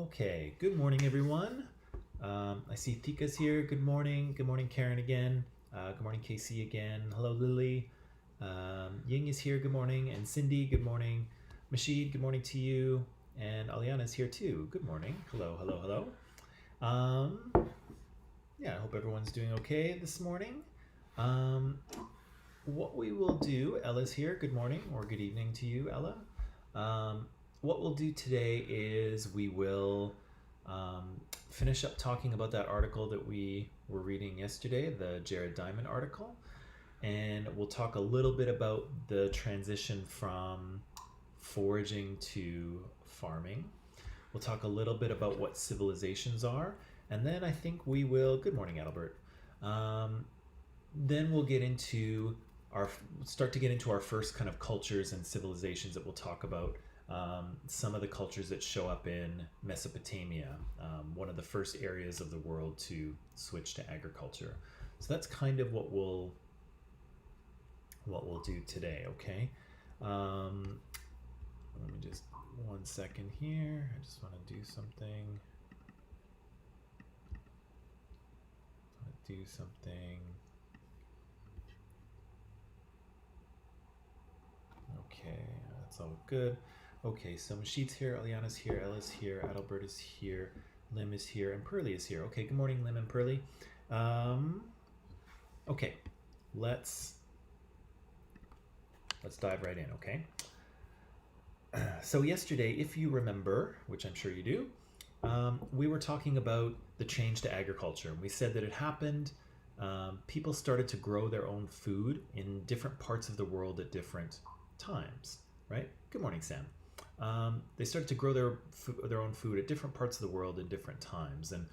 Okay, good morning, everyone. I see Thika's here. Good morning. Good morning, Karen again. Good morning, Casey again. Hello, Lily. Ying is here. Good morning. And Cindy, good morning. Mashid, good morning to you. And Aliana is here too. Good morning. Hello, hello, hello. Yeah, I hope everyone's doing okay this morning. Um, what we will do, Ella's here. Good morning or good evening to you, Ella. Um, what we'll do today is we will finish up talking about that article that we were reading yesterday, the Jared Diamond article. And we'll talk a little bit about the transition from foraging to farming. We'll talk a little bit about what civilizations are. And then I think we will, good morning, Albert. Then we'll start to get into our first kind of cultures and civilizations that we'll talk about. Some of the cultures that show up in Mesopotamia, one of the first areas of the world to switch to agriculture. So that's kind of what we'll do today. Okay. Let me just 1 second here. I just want to do something. Okay, that's all good. Okay, so Mashid's here, Eliana's here, Ella's here, Adalbert is here, Lim is here, and Pearly is here. Okay, good morning, Lim and Pearly. Okay, let's dive right in, okay? So yesterday, if you remember, which I'm sure you do, we were talking about the change to agriculture. We said that it happened. People started to grow their own food in different parts of the world at different times, right? Good morning, Sam. They started to grow their own food at different parts of the world at different times. And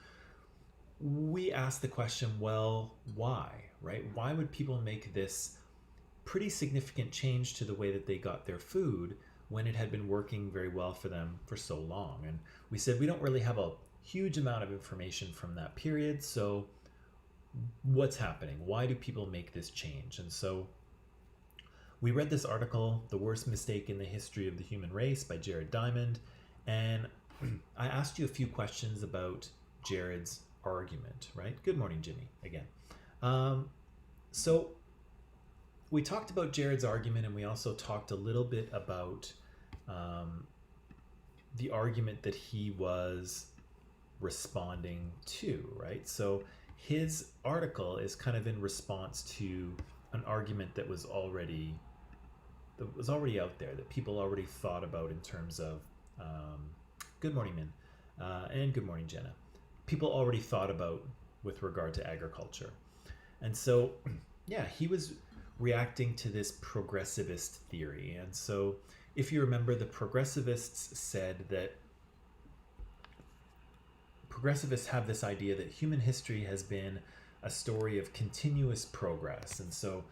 we asked the question, well, why, right? Why would people make this pretty significant change to the way that they got their food when it had been working very well for them for so long? And we said we don't really have a huge amount of information from that period, so what's happening? Why do people make this change? And so we read this article, The Worst Mistake in the History of the Human Race by Jared Diamond, and I asked you a few questions about Jared's argument, right? Good morning, Jimmy, again. So we talked about Jared's argument, and we also talked a little bit about the argument that he was responding to, right? So his article is kind of in response to an argument that was already out there, that people already thought about in terms of good morning, Min, and good morning, Jenna. People already thought about with regard to agriculture. And so yeah, he was reacting to this progressivist theory. And so if you remember, the progressivists said that progressivists have this idea that human history has been a story of continuous progress. And so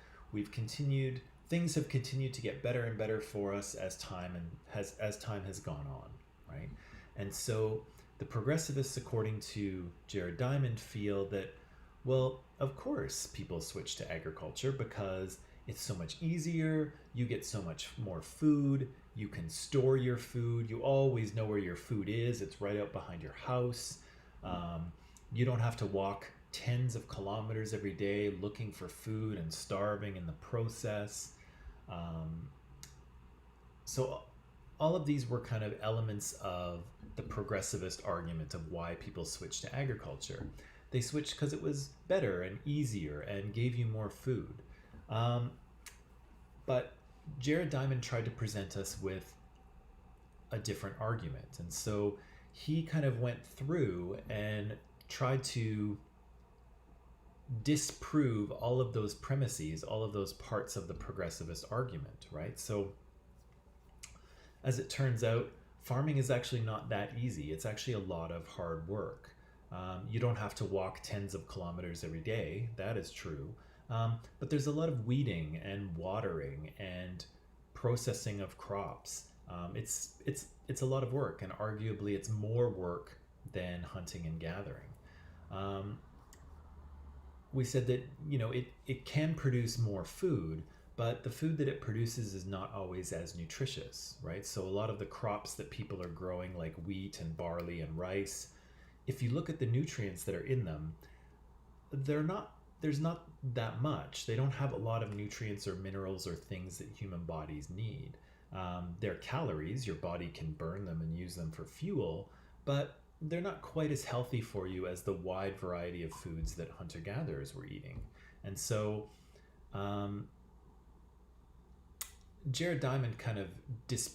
things have continued to get better and better for us as time has gone on, right? And so the progressivists, according to Jared Diamond, feel that, well, of course people switch to agriculture because it's so much easier, you get so much more food, you can store your food, you always know where your food is, it's right out behind your house. You don't have to walk tens of kilometers every day looking for food and starving in the process. So all of these were kind of elements of the progressivist argument of why people switched to agriculture. They switched because it was better and easier and gave you more food. But Jared Diamond tried to present us with a different argument. And so he kind of went through and tried to disprove all of those premises, all of those parts of the progressivist argument, right? So as it turns out, farming is actually not that easy. It's actually a lot of hard work. You don't have to walk tens of kilometers every day. That is true. But there's a lot of weeding and watering and processing of crops. It's a lot of work, and arguably it's more work than hunting and gathering. We said that it can produce more food, but the food that it produces is not always as nutritious, right? So a lot of the crops that people are growing, like wheat and barley and rice, if you look at the nutrients that are in them, there's not that much. They don't have a lot of nutrients or minerals or things that human bodies need. They're calories, your body can burn them and use them for fuel, but they're not quite as healthy for you as the wide variety of foods that hunter gatherers were eating. And so um, Jared Diamond kind of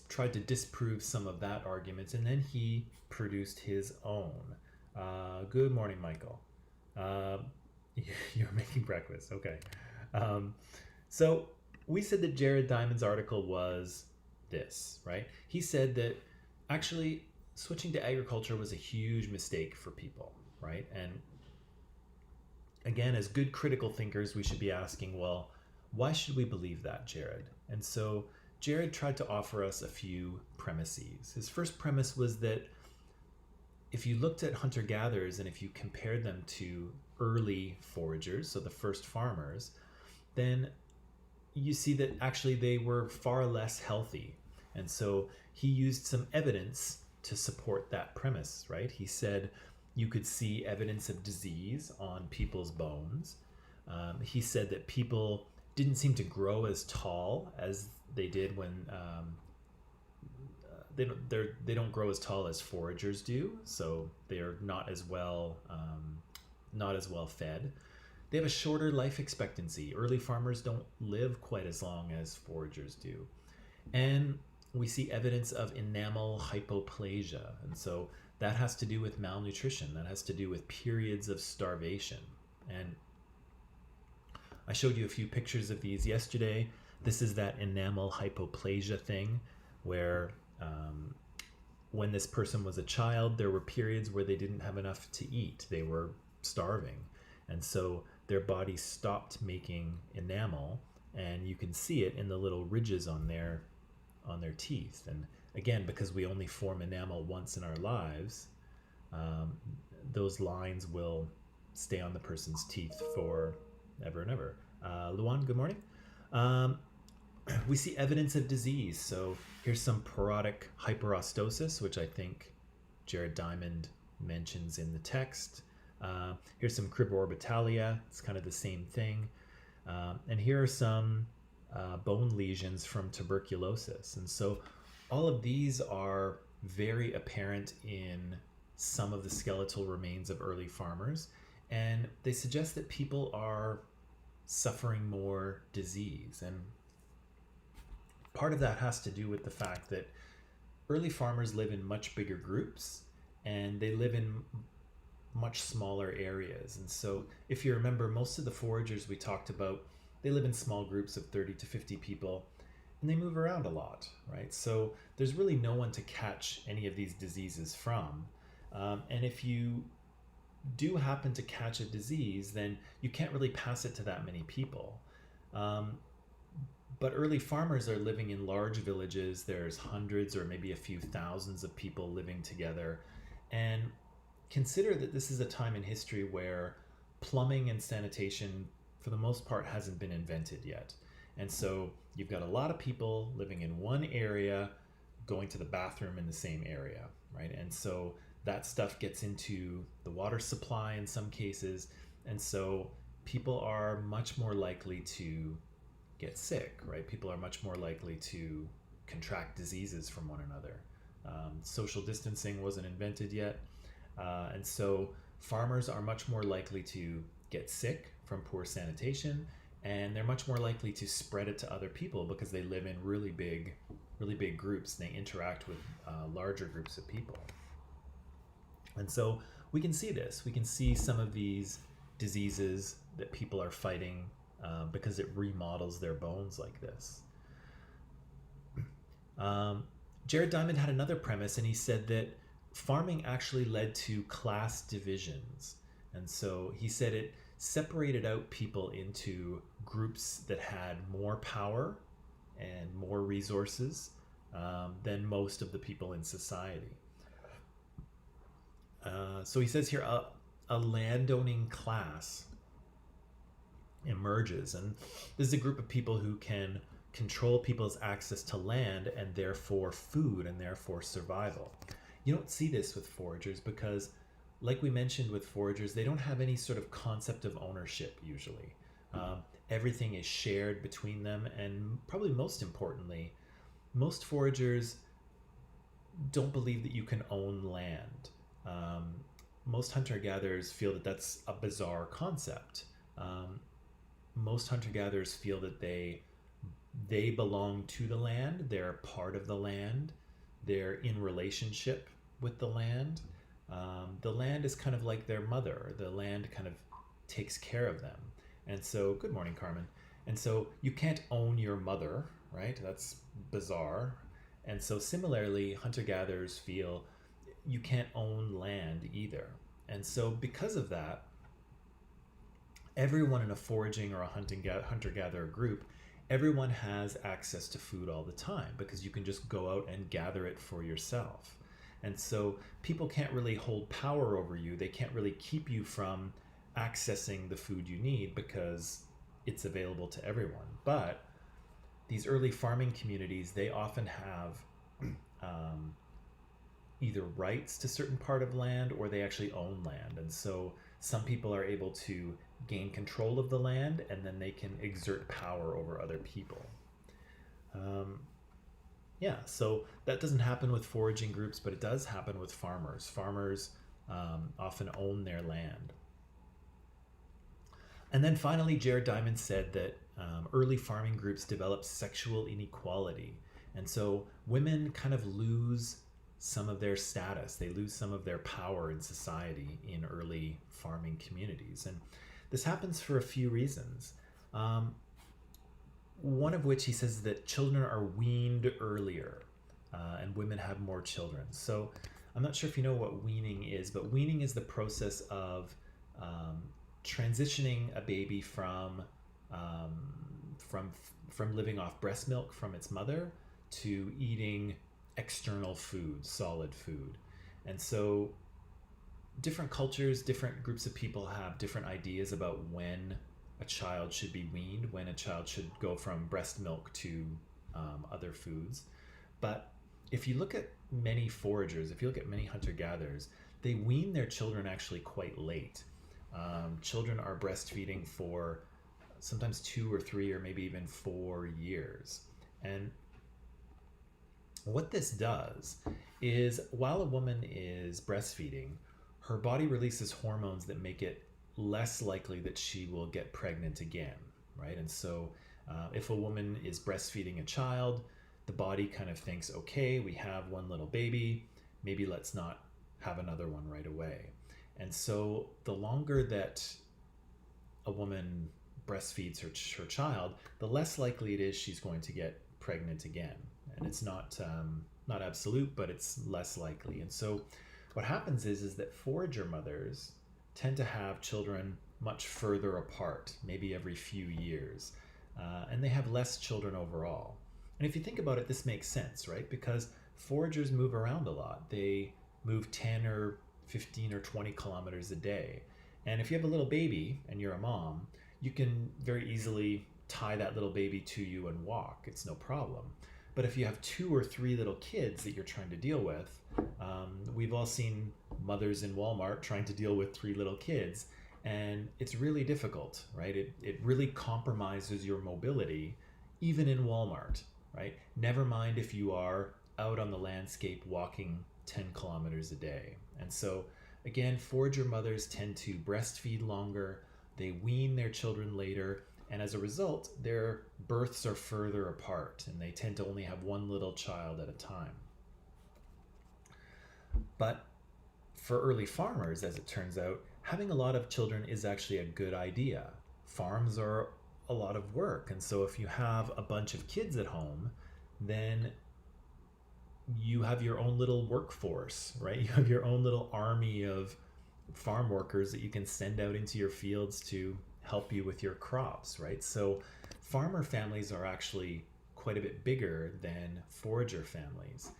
tried to disprove some of that argument, and then he produced his own. Good morning, Michael. Uh, you're making breakfast. Okay. Um, so we said that Jared Diamond's article was this, right? He said that actually switching to agriculture was a huge mistake for people, right? And again, as good critical thinkers, we should be asking, well, why should we believe that, Jared? And so Jared tried to offer us a few premises. His first premise was that if you looked at hunter gatherers and if you compared them to early foragers, so the first farmers, then you see that actually they were far less healthy. And so he used some evidence to support that premise, right? He said you could see evidence of disease on people's bones. He said that people didn't seem to grow as tall as they did when they don't grow as tall as foragers do, so they are not as well fed. They have a shorter life expectancy. Early farmers don't live quite as long as foragers do. And we see evidence of enamel hypoplasia. And so that has to do with malnutrition. That has to do with periods of starvation. And I showed you a few pictures of these yesterday. This is that enamel hypoplasia thing where when this person was a child, there were periods where they didn't have enough to eat. They were starving. And so their body stopped making enamel, and you can see it in the little ridges on their teeth. And again, because we only form enamel once in our lives, those lines will stay on the person's teeth for ever and ever. Luan, good morning. We see evidence of disease. So here's some parodic hyperostosis, which I think Jared Diamond mentions in the text. Here's some cribororbitalia. It's kind of the same thing. And here are some bone lesions from tuberculosis. And so all of these are very apparent in some of the skeletal remains of early farmers. And they suggest that people are suffering more disease. And part of that has to do with the fact that early farmers live in much bigger groups and they live in much smaller areas. And so if you remember, most of the foragers we talked about, they live in small groups of 30 to 50 people and they move around a lot, right? So there's really no one to catch any of these diseases from. And if you do happen to catch a disease, then you can't really pass it to that many people. But early farmers are living in large villages. There's hundreds or maybe a few thousands of people living together. And consider that this is a time in history where plumbing and sanitation, for the most part, hasn't been invented yet. And so you've got a lot of people living in one area, going to the bathroom in the same area, right? And so that stuff gets into the water supply in some cases. And so people are much more likely to get sick, right? People are much more likely to contract diseases from one another. Social distancing wasn't invented yet. And so farmers are much more likely to get sick from poor sanitation, and they're much more likely to spread it to other people because they live in really big groups and they interact with larger groups of people. And so we can see this. We can see some of these diseases that people are fighting because it remodels their bones like this. Jared Diamond had another premise, and he said that farming actually led to class divisions. And so he said it separated out people into groups that had more power and more resources than most of the people in society. So he says here, a landowning class emerges. And this is a group of people who can control people's access to land and therefore food and therefore survival. You don't see this with foragers because, like we mentioned with foragers, they don't have any sort of concept of ownership usually. Um, Everything is shared between them, and probably most importantly, most foragers don't believe that you can own land. Um, Most hunter gatherers feel that that's a bizarre concept. Um, most hunter gatherers feel that they belong to the land, they're part of the land, they're in relationship with the land. The land is kind of like their mother. The land kind of takes care of them. And so, good morning, Carmen. And so, you can't own your mother, right? That's bizarre. And so, similarly, hunter gatherers feel you can't own land either. And so, because of that, everyone in a foraging or a hunter gatherer group, everyone has access to food all the time because you can just go out and gather it for yourself. And so people can't really hold power over you. They can't really keep you from accessing the food you need because it's available to everyone. But these early farming communities, they often have um, either rights to certain part of land or they actually own land. And so some people are able to gain control of the land and then they can exert power over other people. Um, yeah, so that doesn't happen with foraging groups, but it does happen with farmers. Farmers often own their land. And then finally, Jared Diamond said that early farming groups develop sexual inequality. And so women kind of lose some of their status, they lose some of their power in society in early farming communities. And this happens for a few reasons. Um, One of which he says that children are weaned earlier and women have more children. So I'm not sure if you know what weaning is, but weaning is the process of um, transitioning a baby um, from from living off breast milk from its mother to eating external food, solid food. And so different cultures, different groups of people have different ideas about when a child should be weaned, when a child should go from breast milk to other foods. But if you look at many foragers, if you look at many hunter gatherers, they wean their children actually quite late. Children are breastfeeding for sometimes 2 or 3 or maybe even 4 years. And what this does is while a woman is breastfeeding, her body releases hormones that make it less likely that she will get pregnant again, right? And so if a woman is breastfeeding a child, the body kind of thinks, okay, we have one little baby, maybe let's not have another one right away. And so the longer that a woman breastfeeds her child, the less likely it is she's going to get pregnant again. And it's not absolute, but it's less likely. And so what happens is that forager mothers tend to have children much further apart, maybe every few years, and they have less children overall. And if you think about it, this makes sense, right? Because foragers move around a lot. They move 10 or 15 or 20 kilometers a day. And if you have a little baby and you're a mom, you can very easily tie that little baby to you and walk. It's no problem. But if you have 2 or 3 little kids that you're trying to deal with, we've all seen mothers in Walmart trying to deal with 3 little kids, and it's really difficult, right? It really compromises your mobility, even in Walmart, right? Never mind if you are out on the landscape walking 10 kilometers a day. And so, again, forager mothers tend to breastfeed longer, they wean their children later, and as a result, their births are further apart, and they tend to only have one little child at a time. But for early farmers, as it turns out, having a lot of children is actually a good idea. Farms are a lot of work, and so if you have a bunch of kids at home, then you have your own little workforce, right? You have your own little army of farm workers that you can send out into your fields to help you with your crops, right? So farmer families are actually quite a bit bigger than forager families.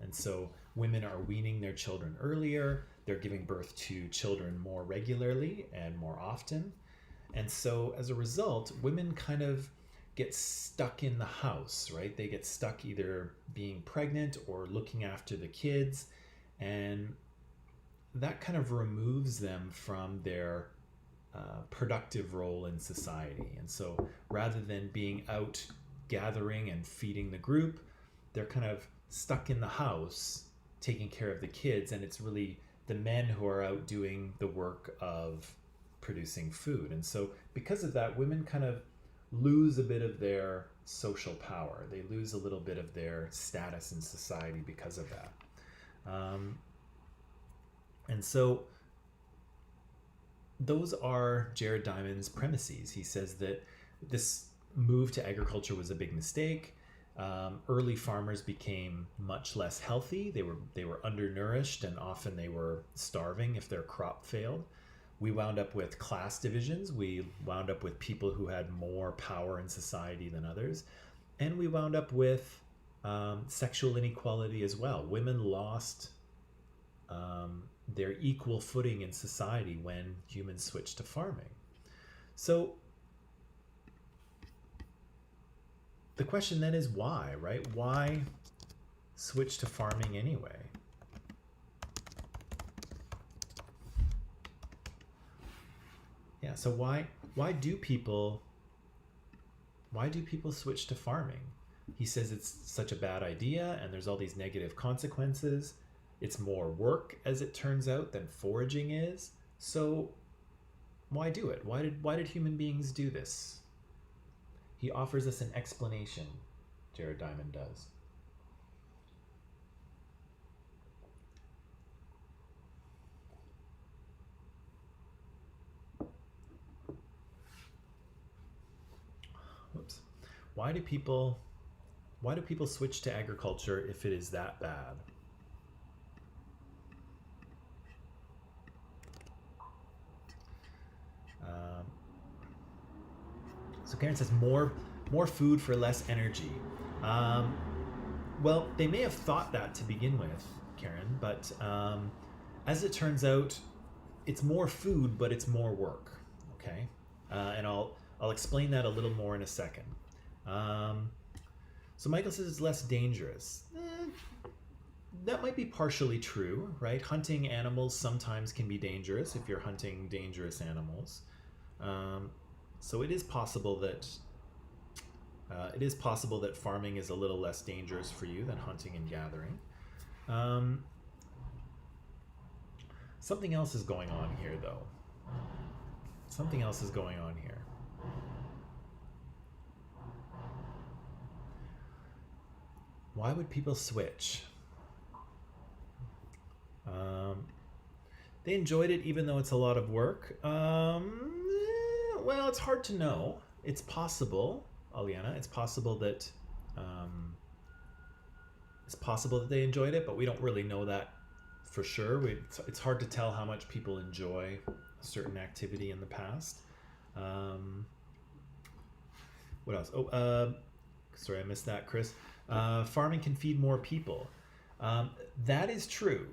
And so women are weaning their children earlier, they're giving birth to children more regularly and more often. And so as a result, women kind of get stuck in the house, right? They get stuck either being pregnant or looking after the kids. And that kind of removes them from their productive role in society. And so rather than being out gathering and feeding the group, they're kind of stuck in the house taking care of the kids. And it's really the men who are out doing the work of producing food. And so because of that, women kind of lose a bit of their social power. They lose a little bit of their status in society because of that. And so those are Jared Diamond's premises. He says that this move to agriculture was a big mistake. Early farmers became much less healthy. They were undernourished, and often they were starving if their crop failed. We wound up with class divisions. We wound up with people who had more power in society than others, and we wound up with sexual inequality as well. Women lost their equal footing in society when humans switched to farming. So the question then is why, right? Why switch to farming anyway? Yeah, so why do people switch to farming? He says it's such a bad idea and there's all these negative consequences. It's more work, as it turns out, than foraging is. So why do it? Why did human beings do this? He offers us an explanation, Jared Diamond does. Whoops. Why do people switch to agriculture if it is that bad? So Karen says more food for less energy. Well, they may have thought that to begin with, Karen, but as it turns out, it's more food, but it's more work. Okay, and I'll explain that a little more in a second. So Michael says it's less dangerous. That might be partially true, right? Hunting animals sometimes can be dangerous if you're hunting dangerous animals. So it is possible that farming is a little less dangerous for you than hunting and gathering. Something else is going on here, though. Something else is going on here. Why would people switch? They enjoyed it even though it's a lot of work. Well, it's hard to know. It's possible, Aliana. It's possible that they enjoyed it, but we don't really know that for sure. It's hard to tell how much people enjoy a certain activity in the past. What else? Sorry, I missed that, Chris. Farming can feed more people. That is true,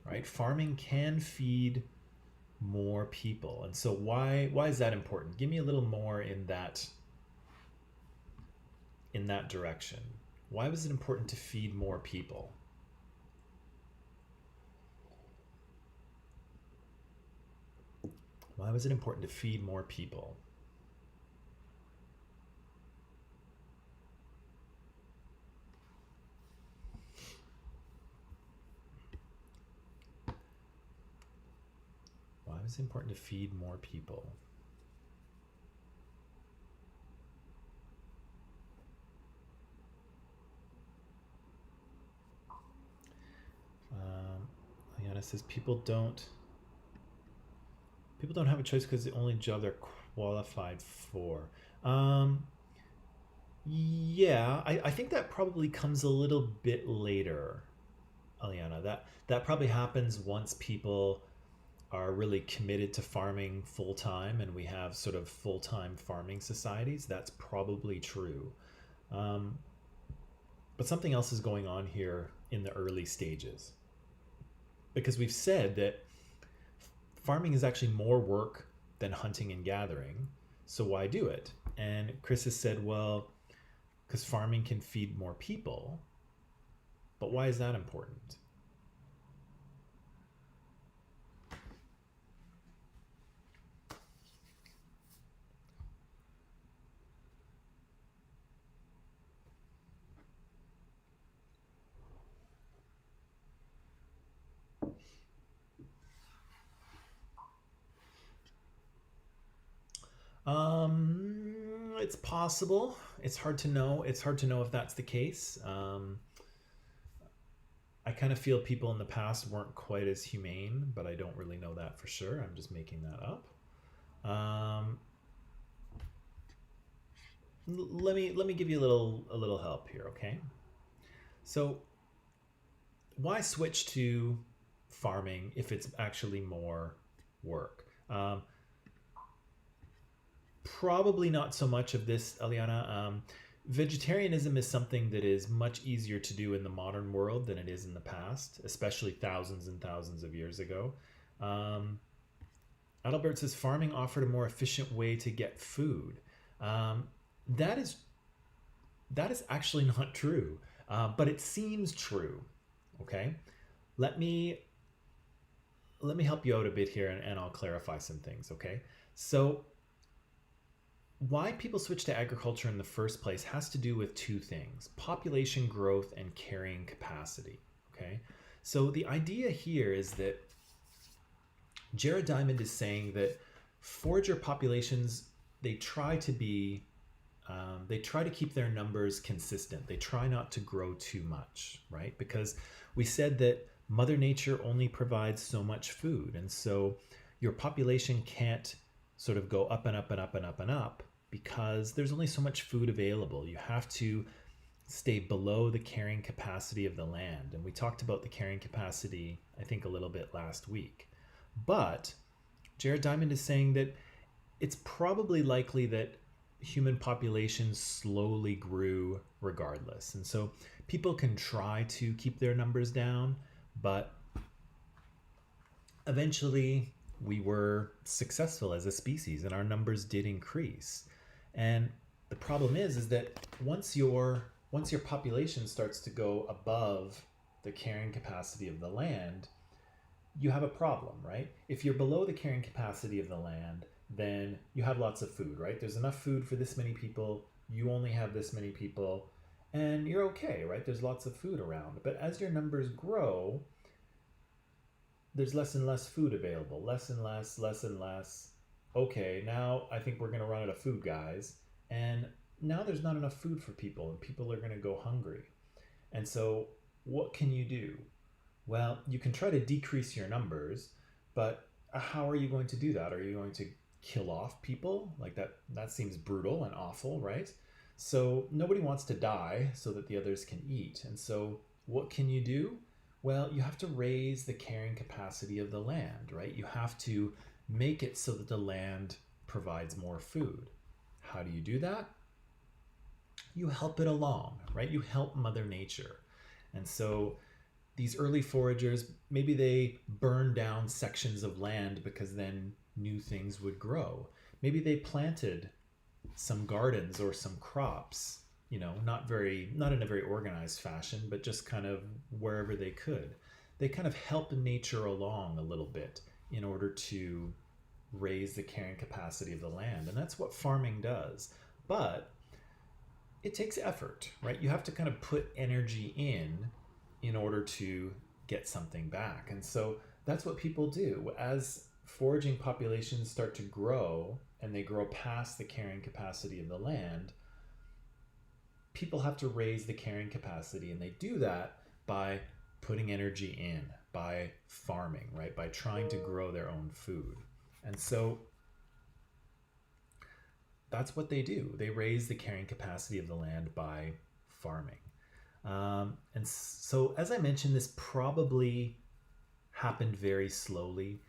right? Farming can feed more people. And so why is that important? Give me a little more in that direction. Why was it important to feed more people? Why was it important to feed more people? Why was it important to feed more people? Liana says people don't have a choice because it's the only job they're qualified for. Yeah, I think that probably comes a little bit later, Aliana. That probably happens once people are really committed to farming full time and we have sort of full time farming societies. That's probably true. But something else is going on here in the early stages. Because we've said that farming is actually more work than hunting and gathering. So why do it? And Chris has said, well, because farming can feed more people. But why is that important? It's possible. It's hard to know. It's hard to know if that's the case. I kind of feel people in the past weren't quite as humane, but I don't really know that for sure. I'm just making that up. Um, let me give you a little help here, okay? So why switch to farming if it's actually more work? Probably not so much of this, Eliana. Vegetarianism is something that is much easier to do in the modern world than it is in the past, especially thousands and thousands of years ago. Um, Adalbert says farming offered a more efficient way to get food. Um, that is that is actually not true, but it seems true. Okay, let me let me help you out a bit here, and I'll clarify some things. Okay, so why people switch to agriculture in the first place has to do with two things: population growth and carrying capacity. Okay, so the idea here is that Jared Diamond is saying that forager populations, they try to be they try to keep their numbers consistent. They try not to grow too much, right? Because we said that Mother Nature only provides so much food. And so your population can't sort of go up and up and up and up and up because there's only so much food available. You have to stay below the carrying capacity of the land. And we talked about the carrying capacity, I think, a little bit last week. But Jared Diamond is saying that it's probably likely that human populations slowly grew regardless. And so people can try to keep their numbers down, but eventually we were successful as a species and our numbers did increase. And the problem is that once your population starts to go above the carrying capacity of the land, you have a problem, right? If you're below the carrying capacity of the land, then you have lots of food, right? There's enough food for this many people. You only have this many people, and you're okay, right? There's lots of food around. But as your numbers grow, there's less and less food available, less and less, less and less. Okay, now I think we're going to run out of food, guys. And now there's not enough food for people, and people are going to go hungry. And so, what can you do? Well, you can try to decrease your numbers, but how are you going to do that? Are you going to kill off people? Like that seems brutal and awful, right? So nobody wants to die so that the others can eat. And so what can you do? Well, you have to raise the carrying capacity of the land, right? You have to make it so that the land provides more food. How do you do that? You help it along, right? You help Mother Nature. And so these early foragers, maybe they burned down sections of land because then new things would grow. Maybe they planted some gardens or some crops, not in a very organized fashion, but just kind of wherever they could. They kind of help nature along a little bit in order to raise the carrying capacity of the land. And that's what farming does. But it takes effort, right? You have to kind of put energy in order to get something back. And so that's what people do. As foraging populations start to grow and they grow past the carrying capacity of the land, people have to raise the carrying capacity, and they do that by putting energy in, by farming, right? By trying to grow their own food. And so that's what they do. They raise the carrying capacity of the land by farming. And so, as I mentioned, this probably happened very slowly.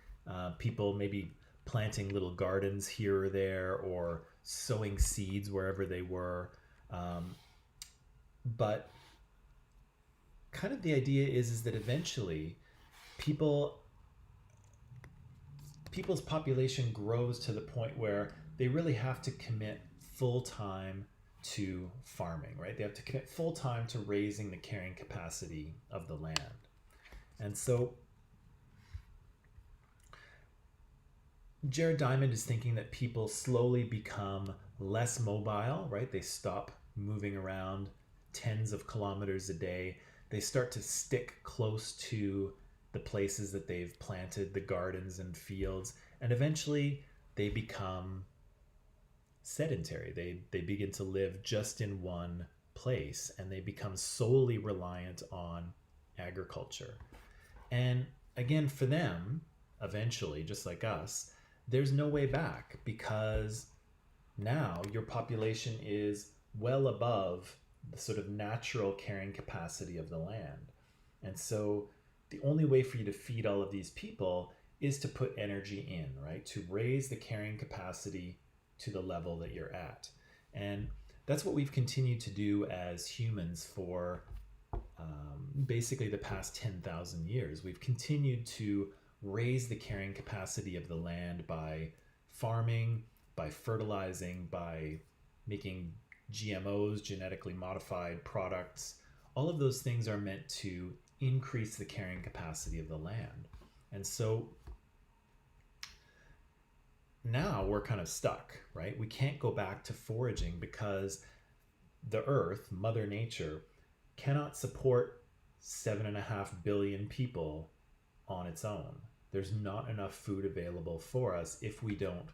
People maybe planting little gardens here or there, or sowing seeds wherever they were. But kind of the idea is that eventually people's population grows to the point where they really have to commit full time to farming, right? They have to commit full time to raising the carrying capacity of the land. And so Jared Diamond is thinking that people slowly become less mobile, right? They stop moving around tens of kilometers a day. They start to stick close to the places that they've planted, the gardens and fields, and eventually they become sedentary. They begin to live just in one place and they become solely reliant on agriculture. And again, for them, eventually, just like us, there's no way back because now your population is well above the sort of natural carrying capacity of the land. And so the only way for you to feed all of these people is to put energy in, right? To raise the carrying capacity to the level that you're at. And that's what we've continued to do as humans for basically the past 10,000 years. We've continued to raise the carrying capacity of the land by farming, by fertilizing, by making GMOs, genetically modified products. All of those things are meant to increase the carrying capacity of the land. And so now we're kind of stuck, right? We can't go back to foraging because the earth, Mother Nature, cannot support 7.5 billion people on its own. There's not enough food available for us if we don't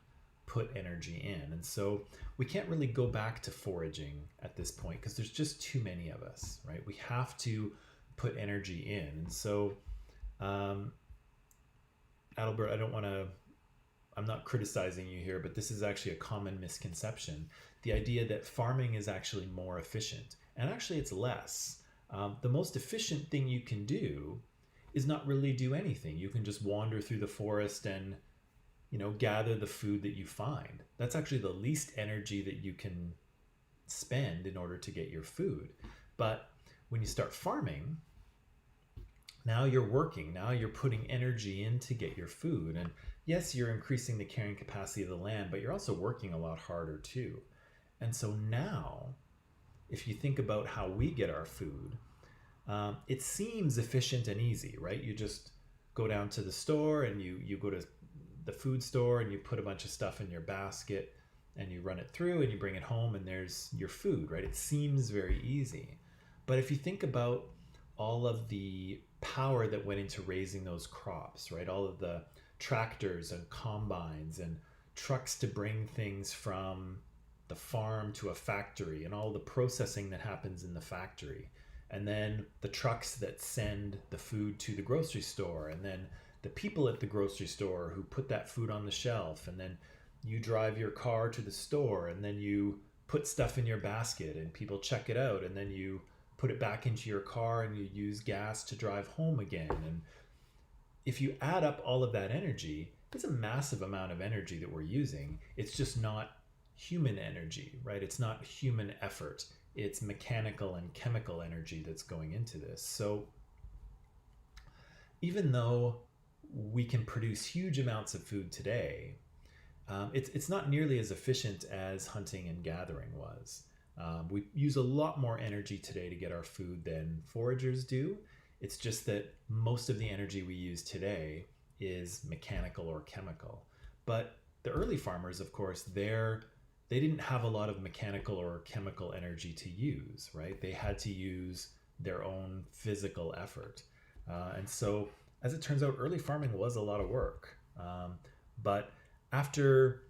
put energy in. And so we can't really go back to foraging at this point because there's just too many of us, right? We have to put energy in. And so, Adalbert, I'm not criticizing you here, but this is actually a common misconception. The idea that farming is actually more efficient, and actually it's less. The most efficient thing you can do is not really do anything. You can just wander through the forest and, gather the food that you find. That's actually the least energy that you can spend in order to get your food. But when you start farming, now you're working, now you're putting energy in to get your food. And yes, you're increasing the carrying capacity of the land, but you're also working a lot harder too. And so now, if you think about how we get our food, it seems efficient and easy, right? You just go down to the store and you go to the food store and you put a bunch of stuff in your basket and you run it through and you bring it home and there's your food, right? It seems very easy. But if you think about all of the power that went into raising those crops, right? All of the tractors and combines and trucks to bring things from the farm to a factory and all the processing that happens in the factory. And then the trucks that send the food to the grocery store, and then the people at the grocery store who put that food on the shelf, and then you drive your car to the store and then you put stuff in your basket and people check it out and then you put it back into your car and you use gas to drive home again. And if you add up all of that energy, it's a massive amount of energy that we're using. It's just not human energy, right? It's not human effort. It's mechanical and chemical energy that's going into this. So even though we can produce huge amounts of food today, it's not nearly as efficient as hunting and gathering was. We use a lot more energy today to get our food than foragers do. It's just that most of the energy we use today is mechanical or chemical. But the early farmers, of course, they didn't have a lot of mechanical or chemical energy to use, right? They had to use their own physical effort. And so, as it turns out, early farming was a lot of work. But after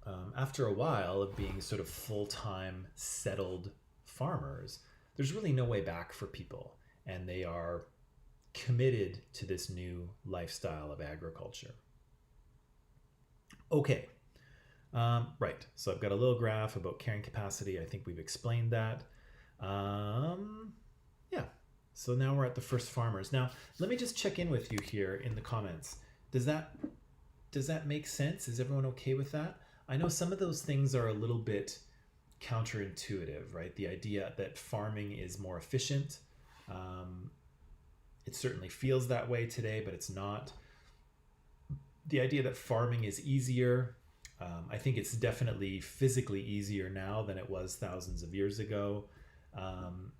a while of being sort of full-time settled farmers, there's really no way back for people. And they are committed to this new lifestyle of agriculture. Okay. Right, so I've got a little graph about carrying capacity. I think we've explained that. Yeah, so now we're at the first farmers. Now, let me just check in with you here in the comments. Does that make sense? Is everyone okay with that? I know some of those things are a little bit counterintuitive, right? The idea that farming is more efficient. It certainly feels that way today, but it's not. The idea that farming is easier. I think it's definitely physically easier now than it was thousands of years ago. Um,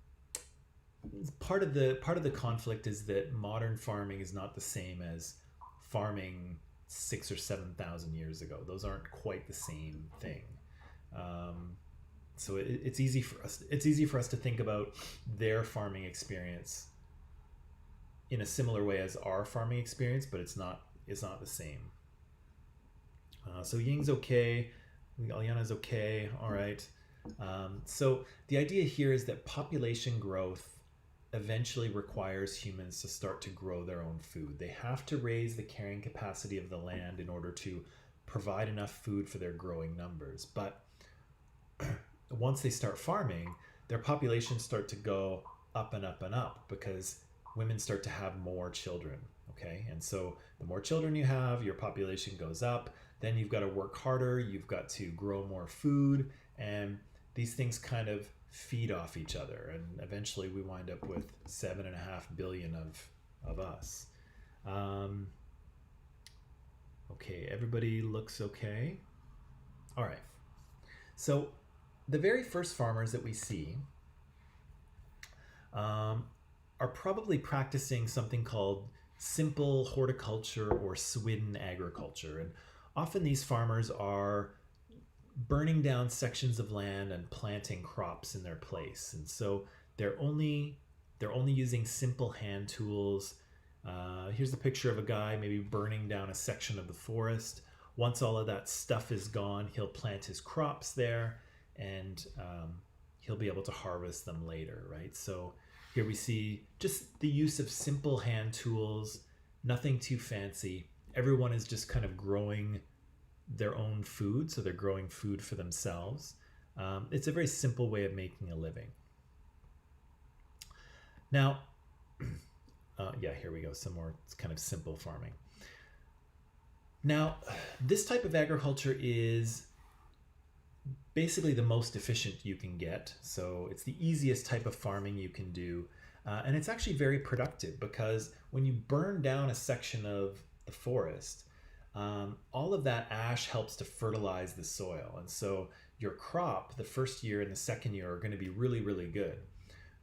part of the conflict is that modern farming is not the same as farming 6 or 7 thousand years ago. Those aren't quite the same thing. Um, so it's easy for us. It's easy for us to think about their farming experience in a similar way as our farming experience, but it's not. It's not the same. So Ying's okay. Aliana's okay. All right. So the idea here is that population growth eventually requires humans to start to grow their own food. They have to raise the carrying capacity of the land in order to provide enough food for their growing numbers. But once they start farming, their populations start to go up and up and up because women start to have more children. Okay, and so the more children you have, your population goes up. Then you've got to work harder, you've got to grow more food, and these things kind of feed off each other. And eventually we wind up with 7.5 billion of us. Okay, everybody looks okay. All right. So the very first farmers that we see are probably practicing something called simple horticulture or Swidden agriculture. And often these farmers are burning down sections of land and planting crops in their place. And so they're only using simple hand tools. Here's a picture of a guy maybe burning down a section of the forest. Once all of that stuff is gone, he'll plant his crops there, and he'll be able to harvest them later, right? So here we see just the use of simple hand tools, nothing too fancy. Everyone is just kind of growing their own food, so they're growing food for themselves. It's a very simple way of making a living. Now, yeah, here we go, some more kind of simple farming. Now, this type of agriculture is basically the most efficient you can get. So it's the easiest type of farming you can do. And it's actually very productive because when you burn down a section of the forest, all of that ash helps to fertilize the soil. And so your crop the first year and the second year are going to be really, really good.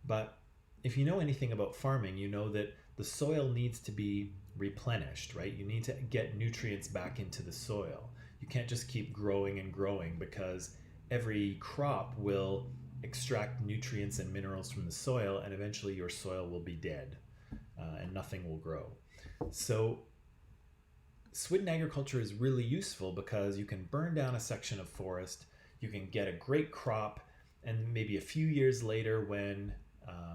But if you know anything about farming, you know that the soil needs to be replenished, right? You need to get nutrients back into the soil. You can't just keep growing and growing because every crop will extract nutrients and minerals from the soil, and eventually your soil will be dead and nothing will grow. So Swidden agriculture is really useful because you can burn down a section of forest, you can get a great crop, and maybe a few years later when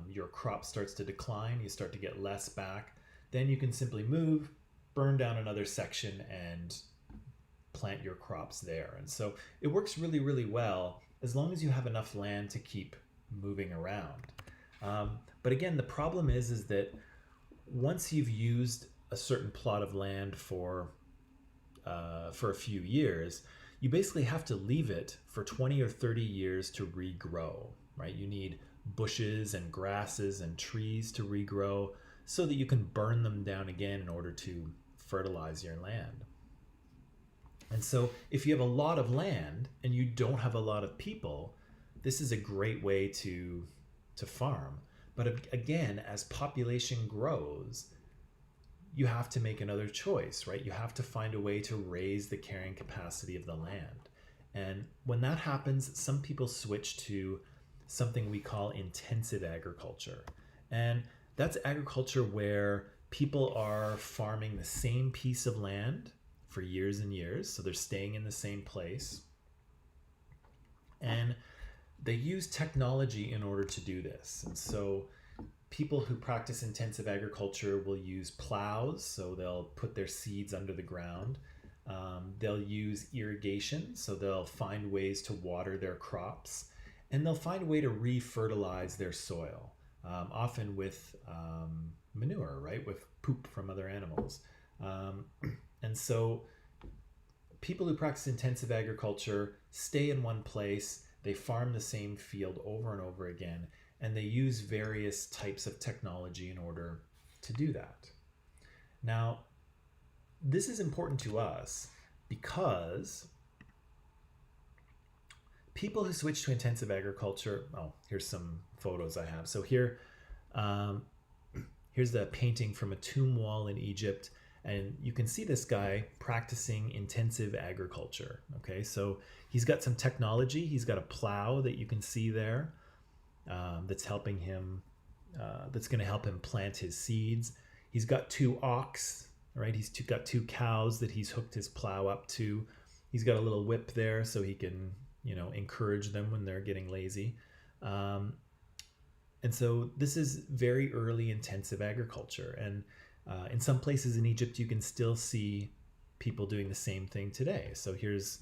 your crop starts to decline, you start to get less back, then you can simply move, burn down another section, and plant your crops there. And so it works really, really well as long as you have enough land to keep moving around. But again, the problem is that once you've used a certain plot of land for a few years, you basically have to leave it for 20 or 30 years to regrow, right? You need bushes and grasses and trees to regrow so that you can burn them down again in order to fertilize your land. And so if you have a lot of land and you don't have a lot of people, this is a great way to farm. But again, as population grows, you have to make another choice, right? You have to find a way to raise the carrying capacity of the land. And when that happens, some people switch to something we call intensive agriculture. And that's agriculture where people are farming the same piece of land for years and years. So they're staying in the same place. And they use technology in order to do this. And so people who practice intensive agriculture will use plows, so they'll put their seeds under the ground. They'll use irrigation, so they'll find ways to water their crops, and they'll find a way to re-fertilize their soil, often with manure, right, with poop from other animals. And so people who practice intensive agriculture stay in one place, they farm the same field over and over again, and they use various types of technology in order to do that. Now, this is important to us because people who switch to intensive agriculture, oh, here's some photos I have. So here, um, here's the painting from a tomb wall in Egypt, and you can see this guy practicing intensive agriculture. Okay, so he's got some technology. He's got a plow that you can see there, that's helping him, that's going to help him plant his seeds. He's got two ox, right? Got two cows that he's hooked his plow up to. He's got a little whip there so he can, encourage them when they're getting lazy. And so this is very early intensive agriculture. And in some places in Egypt, you can still see people doing the same thing today. So here's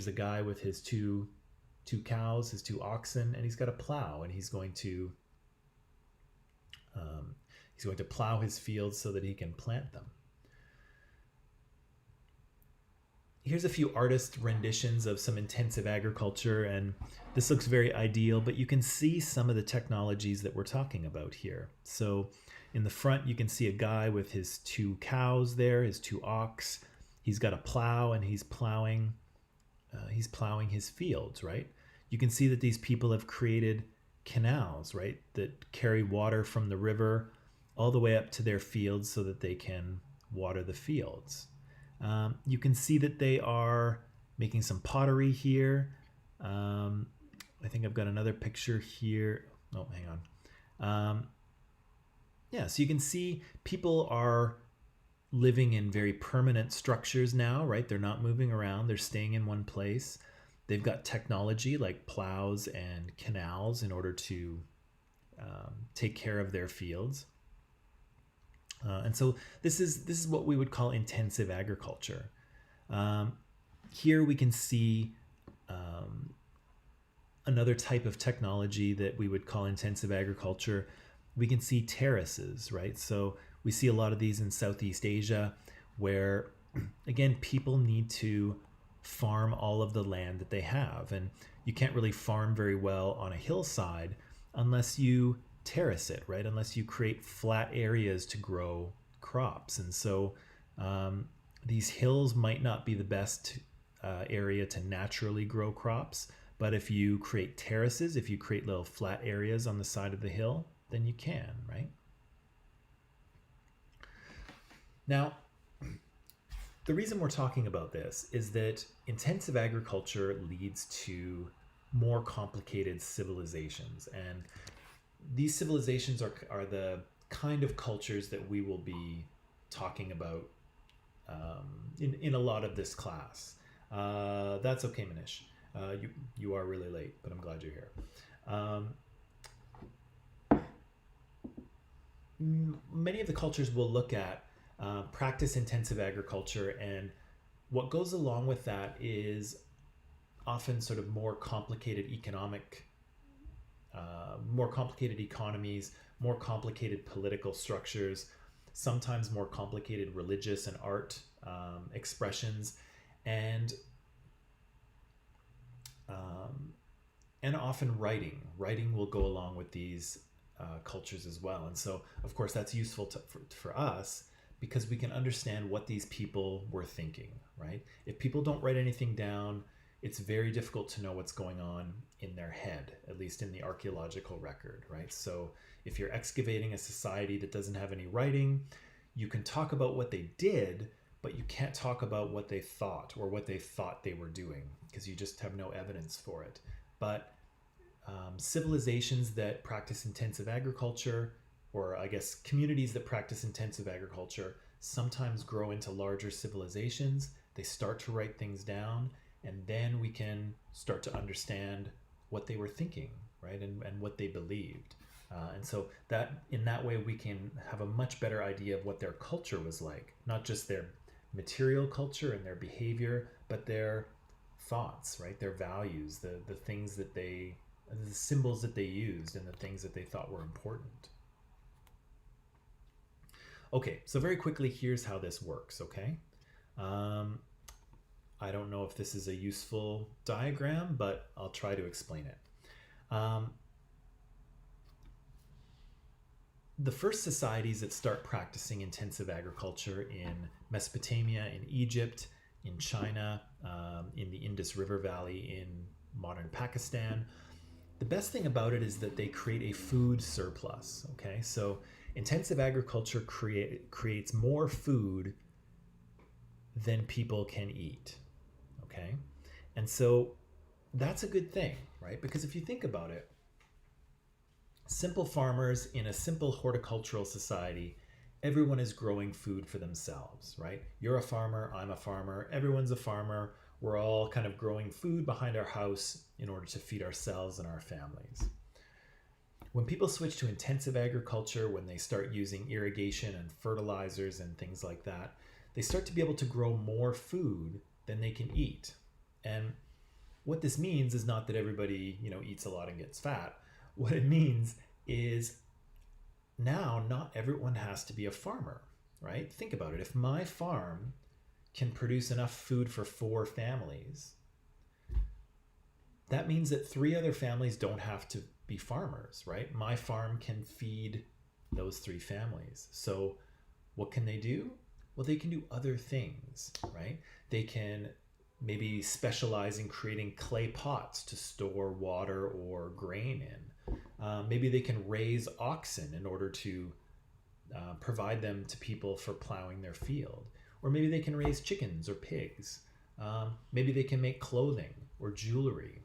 a guy with his two cows, his two oxen, and he's got a plow, and he's going to plow his fields so that he can plant them. Here's a few artist renditions of some intensive agriculture, and this looks very ideal, but you can see some of the technologies that we're talking about here. So in the front, you can see a guy with his two cows there, his two ox. He's got a plow, and he's plowing his fields, right? You can see that these people have created canals, right, that carry water from the river all the way up to their fields so that they can water the fields. You can see that they are making some pottery here. I think I've got another picture here. Oh, hang on. Yeah, so you can see people are living in very permanent structures now, right? They're not moving around. They're staying in one place. They've got technology like plows and canals in order to take care of their fields. And so this is what we would call intensive agriculture. Here we can see another type of technology that we would call intensive agriculture. We can see terraces, right? So we see a lot of these in Southeast Asia where, again, people need to farm all of the land that they have. And you can't really farm very well on a hillside unless you terrace it, right? Unless you create flat areas to grow crops. And so these hills might not be the best area to naturally grow crops, but if you create terraces, if you create little flat areas on the side of the hill, then you can, right? Now, the reason we're talking about this is that intensive agriculture leads to more complicated civilizations, and these civilizations are the kind of cultures that we will be talking about in a lot of this class. That's okay, Manish. You are really late, but I'm glad you're here. Many of the cultures we'll look at practice intensive agriculture, and what goes along with that is often sort of more complicated economies, more complicated political structures, sometimes more complicated religious and art expressions, and often writing. Writing will go along with these cultures as well. And so, of course, that's useful for us because we can understand what these people were thinking, right? If people don't write anything down, it's very difficult to know what's going on in their head, at least in the archaeological record, right? So if you're excavating a society that doesn't have any writing, you can talk about what they did, but you can't talk about what they thought or what they thought they were doing because you just have no evidence for it. But civilizations that practice intensive agriculture, or I guess communities that practice intensive agriculture, sometimes grow into larger civilizations. They start to write things down, and then we can start to understand what they were thinking, right, and what they believed. And so that in that way we can have a much better idea of what their culture was like, not just their material culture and their behavior, but their thoughts, right, their values, the things that the symbols that they used and the things that they thought were important. Okay, so very quickly, here's how this works, okay? I don't know if this is a useful diagram, but I'll try to explain it. The first societies that start practicing intensive agriculture in Mesopotamia, in Egypt, in China, in the Indus River Valley modern Pakistan. The best thing about it is that they create a food surplus. Okay, so intensive agriculture creates more food than people can eat. Okay, and so that's a good thing, right? Because if you think about it, simple farmers in a simple horticultural society, everyone is growing food for themselves, right? You're a farmer, I'm a farmer, everyone's a farmer. We're all kind of growing food behind our house in order to feed ourselves and our families. When people switch to intensive agriculture, when they start using irrigation and fertilizers and things like that, they start to be able to grow more food than they can eat. And what this means is not that everybody, eats a lot and gets fat. What it means is now not everyone has to be a farmer, right? Think about it. If my farm can produce enough food for 4 families, that means that 3 other families don't have to be farmers, right? My farm can feed those 3 families. So what can they do? Well, they can do other things, right? They can maybe specialize in creating clay pots to store water or grain in. Maybe they can raise oxen in order to provide them to people for plowing their field. Or maybe they can raise chickens or pigs. Maybe they can make clothing or jewelry.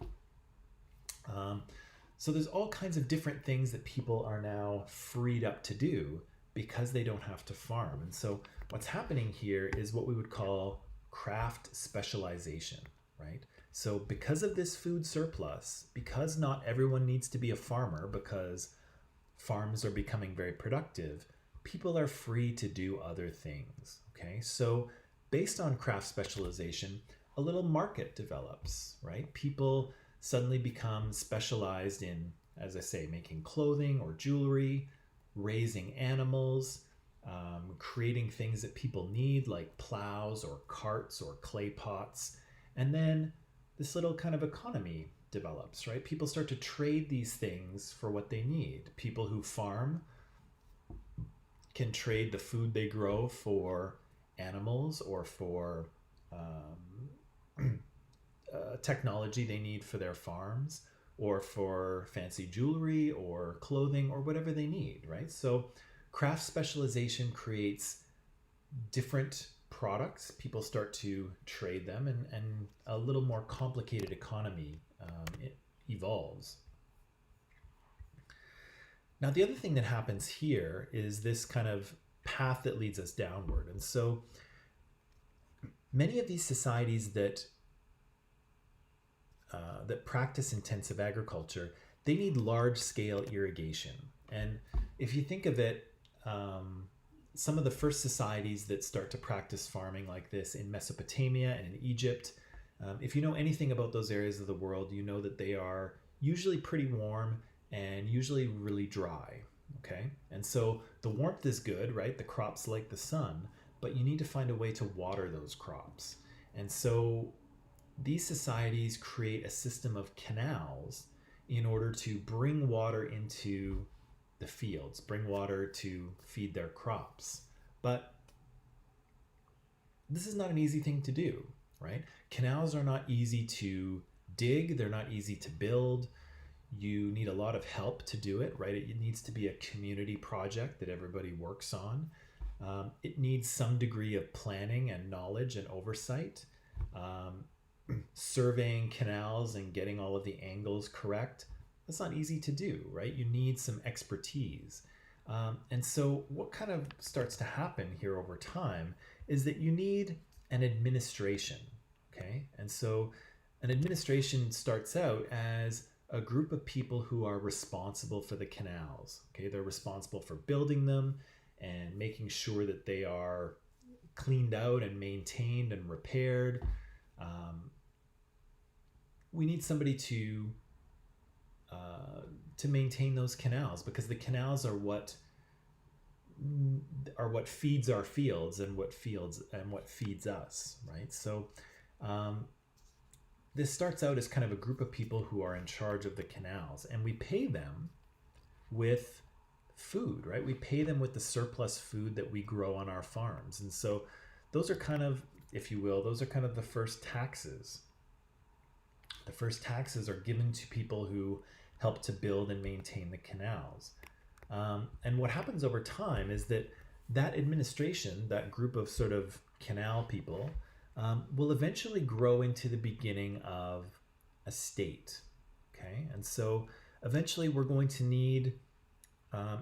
So there's all kinds of different things that people are now freed up to do because they don't have to farm. And so what's happening here is what we would call craft specialization, right? So because of this food surplus, because not everyone needs to be a farmer, because farms are becoming very productive, people are free to do other things, okay? So based on craft specialization, a little market develops, right? People suddenly become specialized in, as I say, making clothing or jewelry, raising animals, creating things that people need like plows or carts or clay pots. And then this little kind of economy develops, right? People start to trade these things for what they need. People who farm can trade the food they grow for animals or for technology they need for their farms, or for fancy jewelry or clothing or whatever they need, right? So craft specialization creates different products. People start to trade them, and a little more complicated economy it evolves. Now, the other thing that happens here is this kind of path that leads us downward. And so many of these societies that practice intensive agriculture, they need large-scale irrigation. And if you think of it, some of the first societies that start to practice farming like this in Mesopotamia and in Egypt, if you know anything about those areas of the world, you know that they are usually pretty warm and usually really dry, okay? And so the warmth is good, right? The crops like the sun, but you need to find a way to water those crops. And so these societies create a system of canals in order to bring water into the fields, bring water to feed their crops. But this is not an easy thing to do, right? Canals are not easy to dig, they're not easy to build. You need a lot of help to do it, right? It needs to be a community project that everybody works on. It needs some degree of planning and knowledge and oversight. Surveying canals and getting all of the angles correct, that's not easy to do, right? You need some expertise. And so what kind of starts to happen here over time is that you need an administration, okay? And so an administration starts out as a group of people who are responsible for the canals, okay? They're responsible for building them and making sure that they are cleaned out and maintained and repaired. We need somebody to maintain those canals, because the canals are what feeds our fields and what feeds us, right? So this starts out as kind of a group of people who are in charge of the canals, and we pay them with food, right? We pay them with the surplus food that we grow on our farms. And so those are kind of, if you will, those are kind of the first taxes. The first taxes are given to people who help to build and maintain the canals. And what happens over time is that that administration, that group of sort of canal people, will eventually grow into the beginning of a state. Okay, and so eventually we're going to need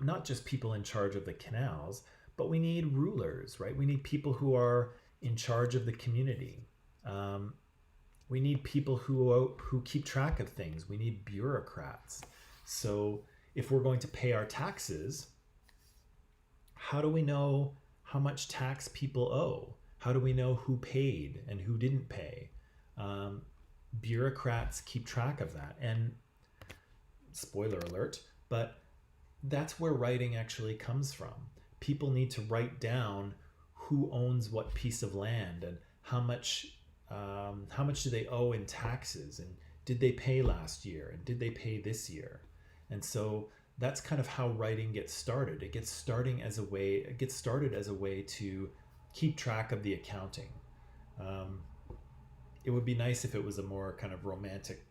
not just people in charge of the canals, but we need rulers, right? We need people who are in charge of the community. Um, we need people who keep track of things. We need bureaucrats. So if we're going to pay our taxes, how do we know how much tax people owe? How do we know who paid and who didn't pay? Um, Bureaucrats keep track of that. And spoiler alert, but that's where writing actually comes from. People need to write down who owns what piece of land and how much do they owe in taxes, and did they pay last year, and did they pay this year? And so that's kind of how writing gets started. It gets started as a way to keep track of the accounting. Um, it would be nice if it was a more kind of romantic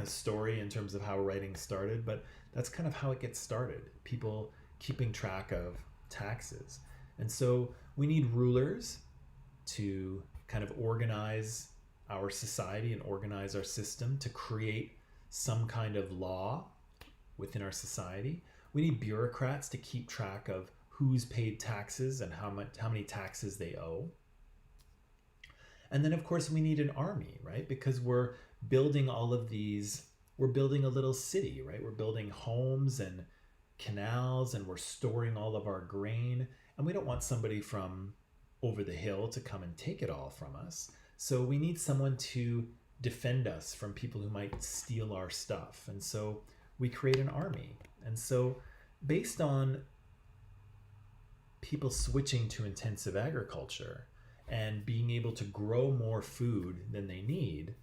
story in terms of how writing started, but that's kind of how it gets started. People keeping track of taxes. And so we need rulers to kind of organize our society and organize our system to create some kind of law within our society. We need bureaucrats to keep track of who's paid taxes and how many taxes they owe. And then, of course, we need an army, right? Because we're building all of these, we're building a little city, right? We're building homes and canals, and we're storing all of our grain. And we don't want somebody from over the hill to come and take it all from us. So we need someone to defend us from people who might steal our stuff. And so we create an army. And so, based on people switching to intensive agriculture and being able to grow more food than they need,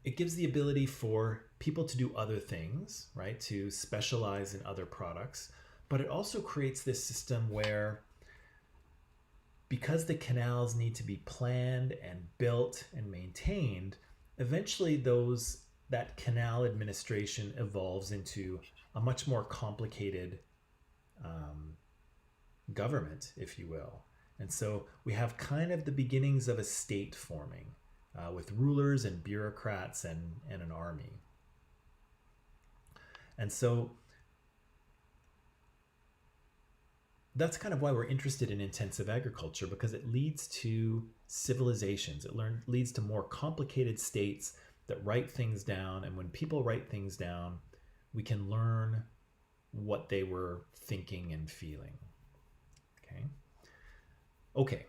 it gives the ability for people to do other things, right? To specialize in other products. But it also creates this system where, because the canals need to be planned and built and maintained, eventually that canal administration evolves into a much more complicated government, if you will. And so we have kind of the beginnings of a state forming with rulers and bureaucrats and an army. And so that's kind of why we're interested in intensive agriculture, because it leads to civilizations. It leads to more complicated states that write things down. And when people write things down, we can learn what they were thinking and feeling. Okay,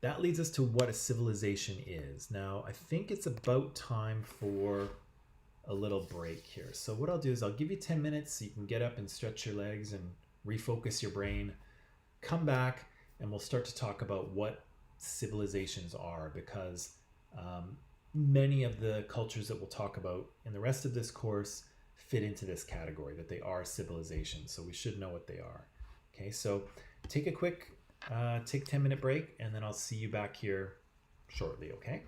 that leads us to what a civilization is. Now, I think it's about time for a little break here. So what I'll do is I'll give you 10 minutes so you can get up and stretch your legs and refocus your brain. Come back and we'll start to talk about what civilizations are, because many of the cultures that we'll talk about in the rest of this course fit into this category, that they are civilizations. So we should know what they are. Okay, so take a quick 10-minute break, and then I'll see you back here shortly, okay?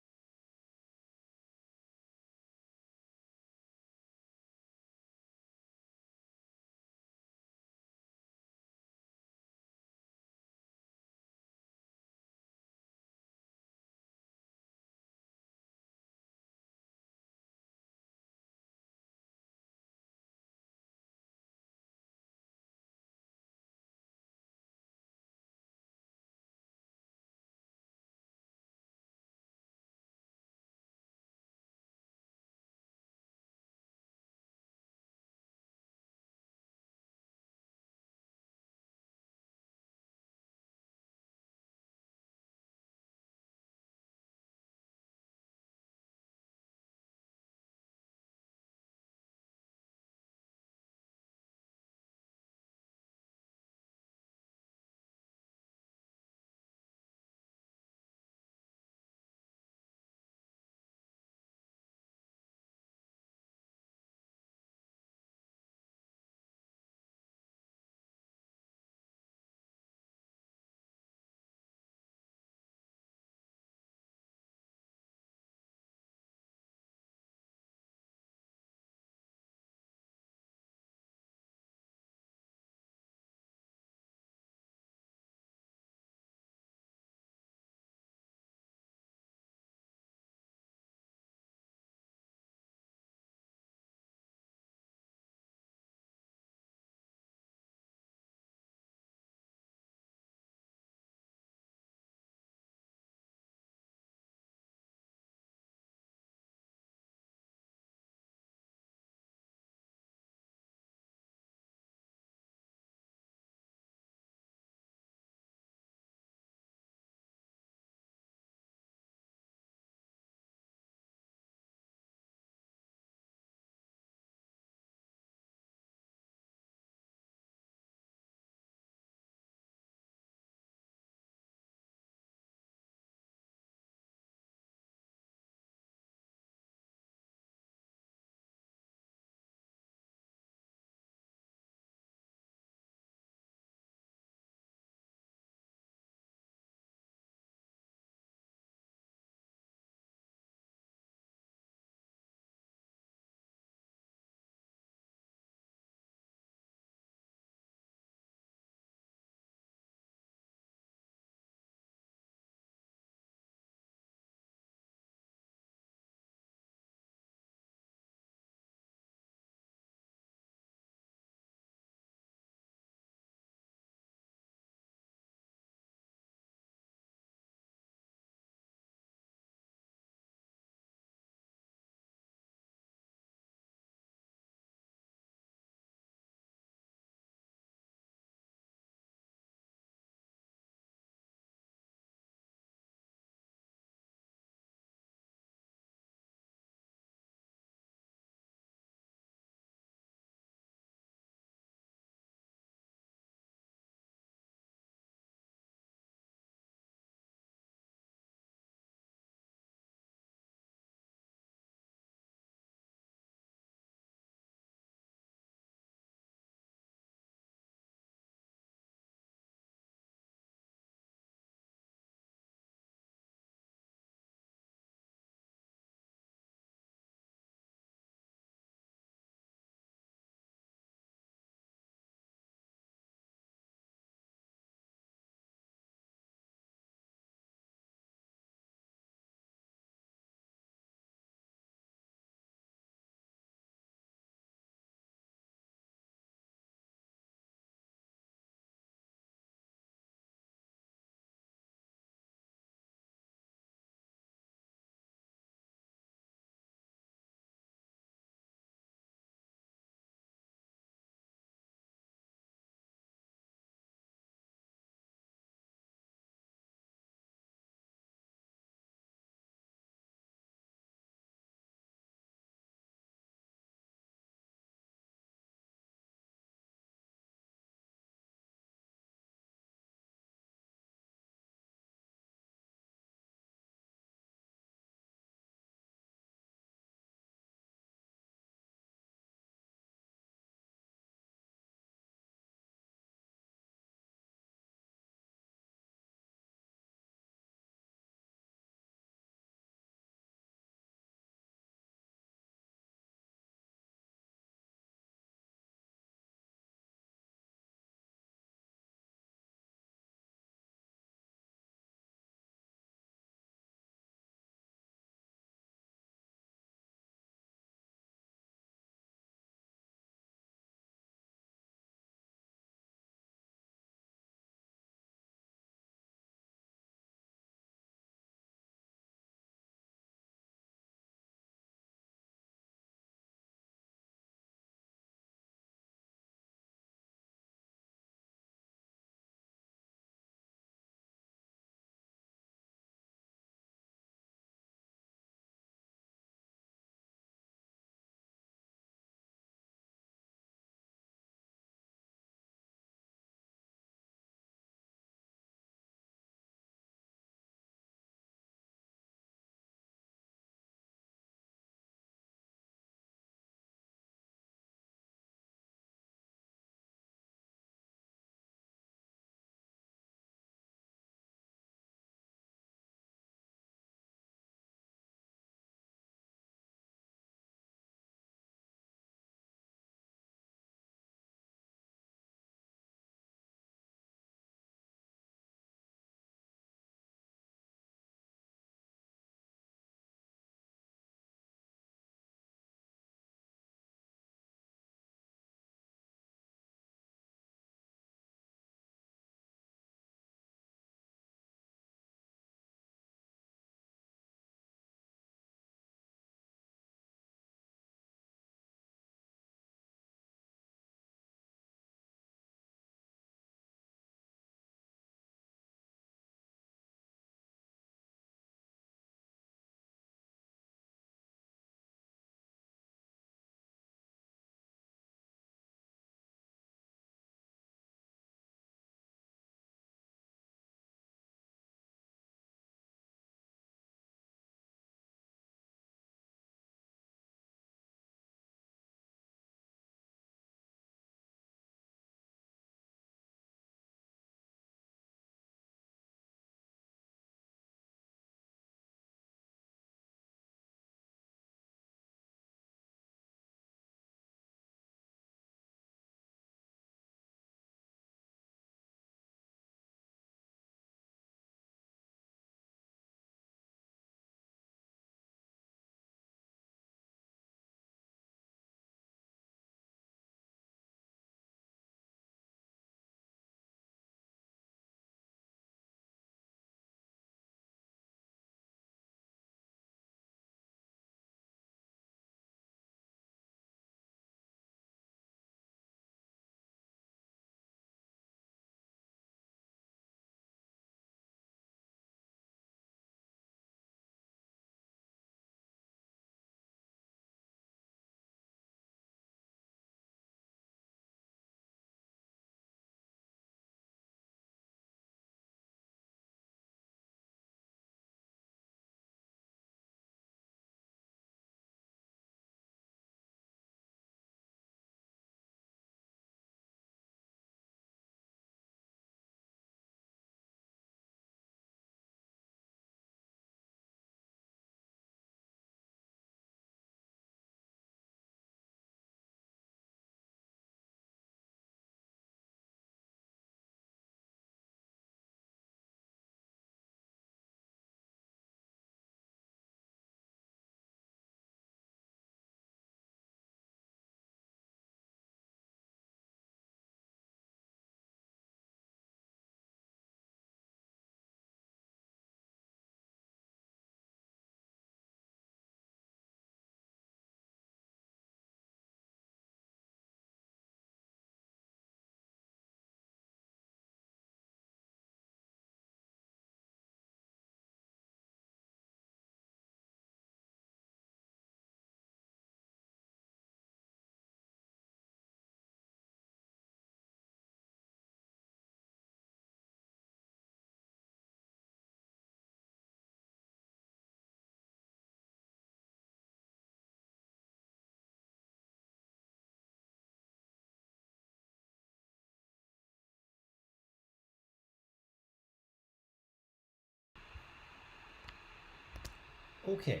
Okay,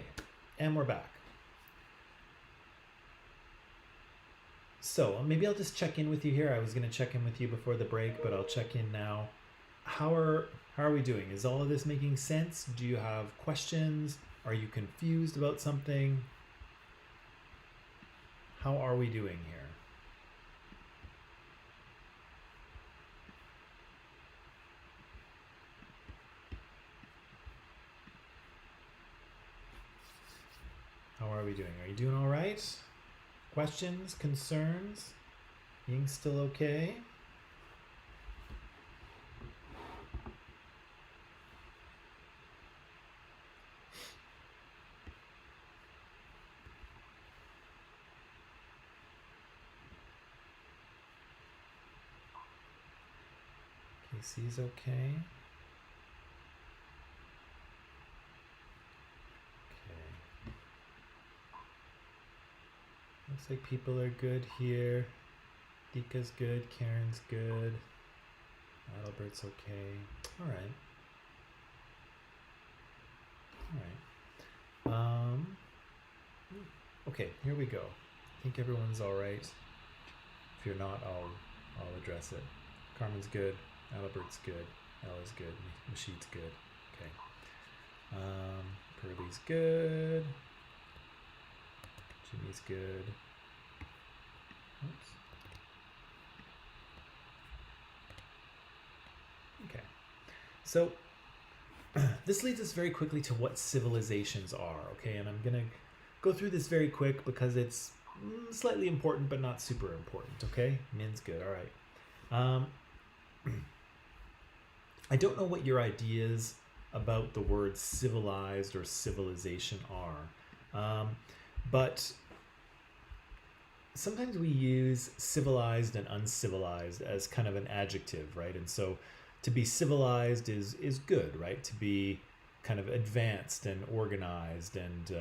and we're back. So maybe I'll just check in with you here. I was going to check in with you before the break, but I'll check in now. How are we doing? Is all of this making sense? Do you have questions? Are you confused about something? How are we doing here? How are we doing? Are you doing all right? Questions, concerns? Being still okay? Casey's okay. Okay. Looks like people are good here. Dika's good. Karen's good. Adalbert's okay. All right. All right. Okay, here we go. I think everyone's all right. If you're not, I'll address it. Carmen's good. Adalbert's good. Ella's good. Mashid's good. Okay. Pearlie's good. Jimmy's good. Oops. Okay. So this leads us very quickly to what civilizations are, okay? And I'm going to go through this very quick because it's slightly important but not super important, okay? Min's good, all right. I don't know what your ideas about the words civilized or civilization are, but sometimes we use civilized and uncivilized as kind of an adjective, right? And so to be civilized is good, right? To be kind of advanced and organized and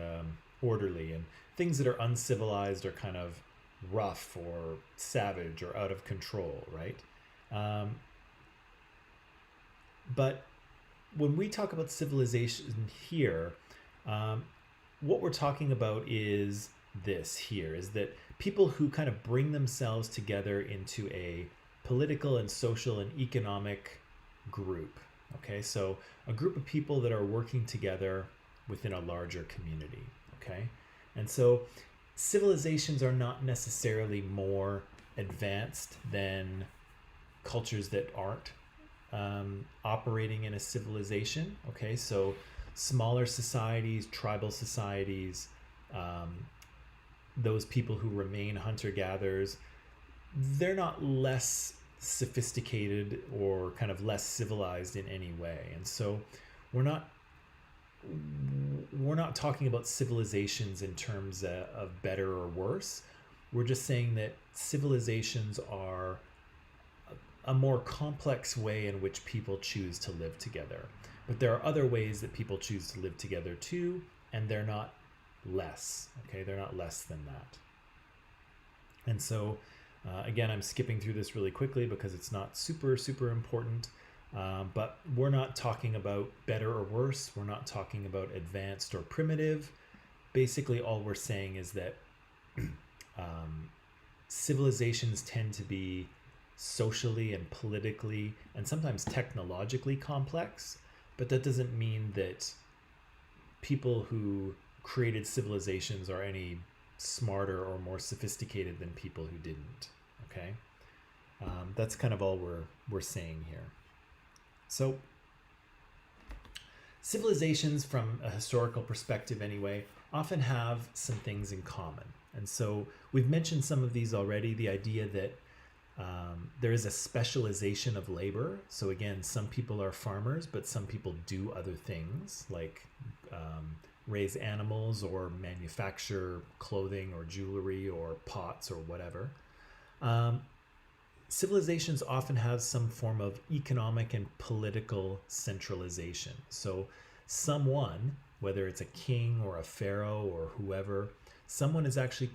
orderly, and things that are uncivilized are kind of rough or savage or out of control, right? But when we talk about civilization here, what we're talking about is this here, is that people who kind of bring themselves together into a political and social and economic group. Okay, so a group of people that are working together within a larger community. Okay, and so civilizations are not necessarily more advanced than cultures that aren't operating in a civilization. Okay, so smaller societies, tribal societies, those people who remain hunter-gatherers, they're not less sophisticated or kind of less civilized in any way. And so we're not talking about civilizations in terms of better or worse. We're just saying that civilizations are a more complex way in which people choose to live together. But there are other ways that people choose to live together too, and they're not less. Okay, they're not less than that. And so, again, I'm skipping through this really quickly because it's not super important. But we're not talking about better or worse. We're not talking about advanced or primitive. Basically, all we're saying is that civilizations tend to be socially and politically and sometimes technologically complex, but that doesn't mean that people who created civilizations are any smarter or more sophisticated than people who didn't. Okay, that's kind of all we're saying here. So civilizations, from a historical perspective anyway, often have some things in common. And so we've mentioned some of these already. The idea that there is a specialization of labor. So again, some people are farmers, but some people do other things like raise animals or manufacture clothing or jewelry or pots or whatever. Civilizations often have some form of economic and political centralization. So someone, whether it's a king or a pharaoh or whoever, someone is actually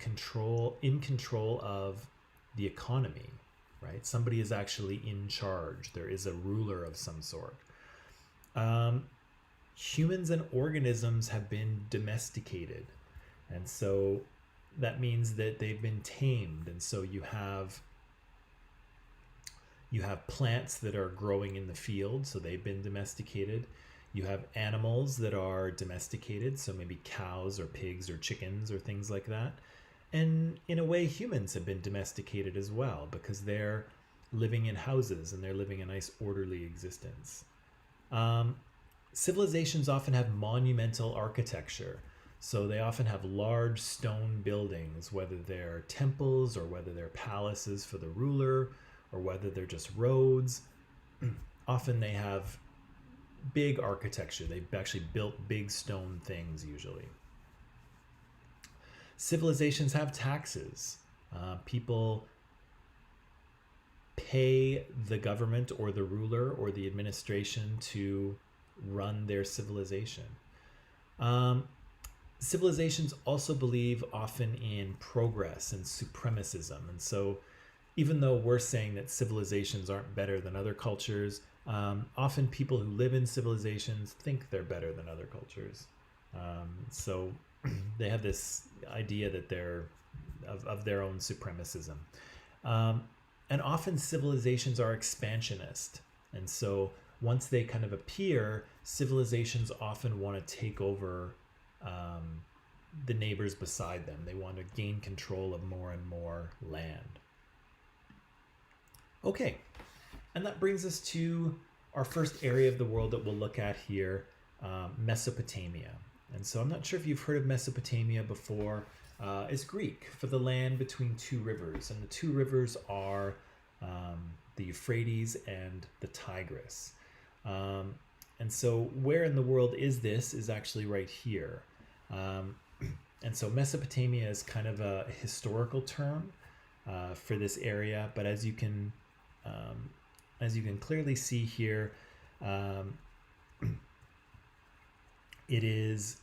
in control of the economy, right? Somebody is actually in charge. There is a ruler of some sort. humans and organisms have been domesticated. And so that means that they've been tamed. And so you have plants that are growing in the field, so they've been domesticated. You have animals that are domesticated, so maybe cows or pigs or chickens or things like that. And in a way, humans have been domesticated as well because they're living in houses and they're living a nice orderly existence. Um, Civilizations often have monumental architecture. So they often have large stone buildings, whether they're temples or whether they're palaces for the ruler or whether they're just roads. Often they have big architecture. They've actually built big stone things usually. Civilizations have taxes. People pay the government or the ruler or the administration to run their civilization. Um, Civilizations also believe often in progress and supremacism. And so, even though we're saying that civilizations aren't better than other cultures, often people who live in civilizations think they're better than other cultures. So they have this idea that they're of their own supremacism. Um, and often civilizations are expansionist. And so once they kind of appear, civilizations often want to take over the neighbors beside them. They want to gain control of more and more land. Okay, and that brings us to our first area of the world that we'll look at here, Mesopotamia. And so I'm not sure if you've heard of Mesopotamia before. It's Greek for the land between two rivers, and the two rivers are the Euphrates and the Tigris. And so where in the world is this is actually right here. And so Mesopotamia is kind of a historical term for this area, but as you can clearly see here, it is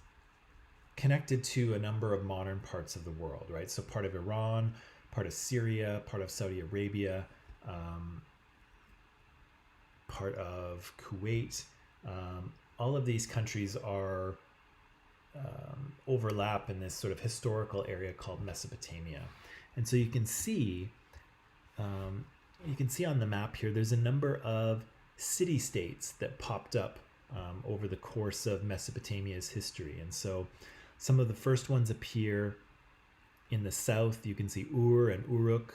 connected to a number of modern parts of the world, right? So part of Iran, part of Syria, part of Saudi Arabia, part of Kuwait. All of these countries are overlap in this sort of historical area called Mesopotamia. And so you can see on the map here, there's a number of city-states that popped up over the course of Mesopotamia's history. And so some of the first ones appear in the south. You can see Ur and Uruk.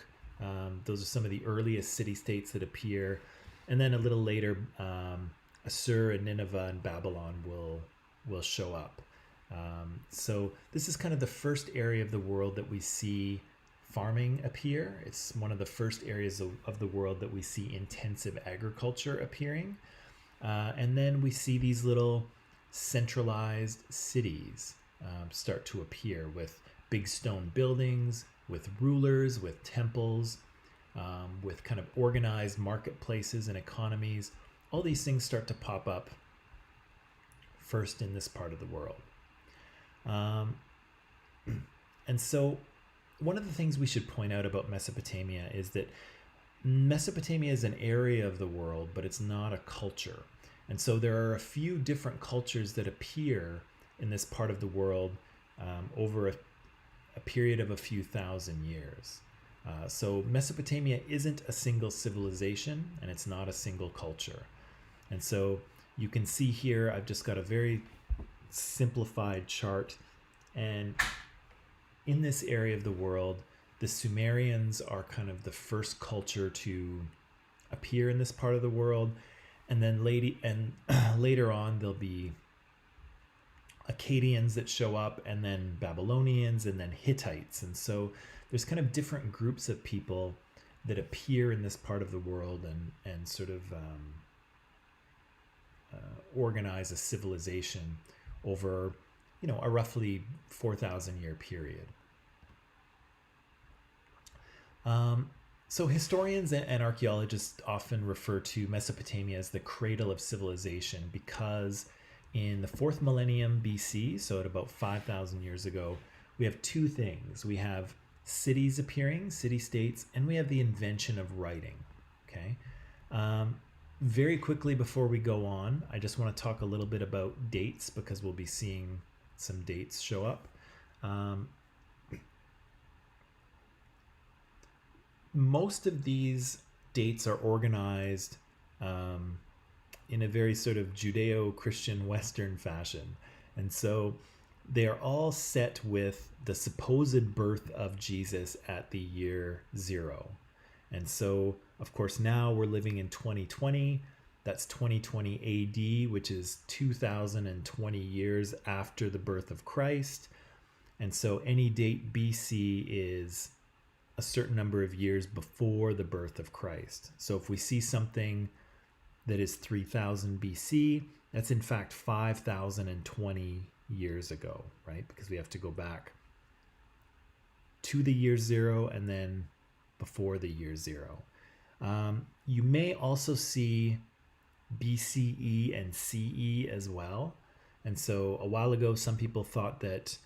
Those are some of the earliest city-states that appear. And then a little later, Assur and Nineveh and Babylon will show up. So this is kind of the first area of the world that we see farming appear. It's one of the first areas of the world that we see intensive agriculture appearing. And then we see these little centralized cities start to appear with big stone buildings, with rulers, with temples, with kind of organized marketplaces and economies. All these things start to pop up first in this part of the world. And so one of the things we should point out about Mesopotamia is that Mesopotamia is an area of the world, but it's not a culture. And so there are a few different cultures that appear in this part of the world over a period of a few thousand years. So Mesopotamia isn't a single civilization, and it's not a single culture. And so you can see here, I've just got a very simplified chart, and in this area of the world, the Sumerians are kind of the first culture to appear in this part of the world, and then later on there'll be Akkadians that show up, and then Babylonians, and then Hittites. And so there's kind of different groups of people that appear in this part of the world and sort of organize a civilization over, a roughly 4,000 year period. So historians and archaeologists often refer to Mesopotamia as the cradle of civilization because in the 4th millennium BC, so at about 5,000 years ago, we have two things. We have cities appearing, city-states, and we have the invention of writing. Okay, Very quickly before we go on, I just want to talk a little bit about dates because we'll be seeing some dates show up. Um, Most of these dates are organized um, in a very sort of Judeo Christian Western fashion. And so they are all set with the supposed birth of Jesus at the year zero. And so, of course, now we're living in 2020. That's 2020 AD, which is 2020 years after the birth of Christ. And so any date BC is a certain number of years before the birth of Christ. So if we see something that is 3000 BC, that's in fact 5020 years ago, right? Because we have to go back to the year zero and then before the year zero. You may also see BCE and CE as well. And so a while ago, some people thought that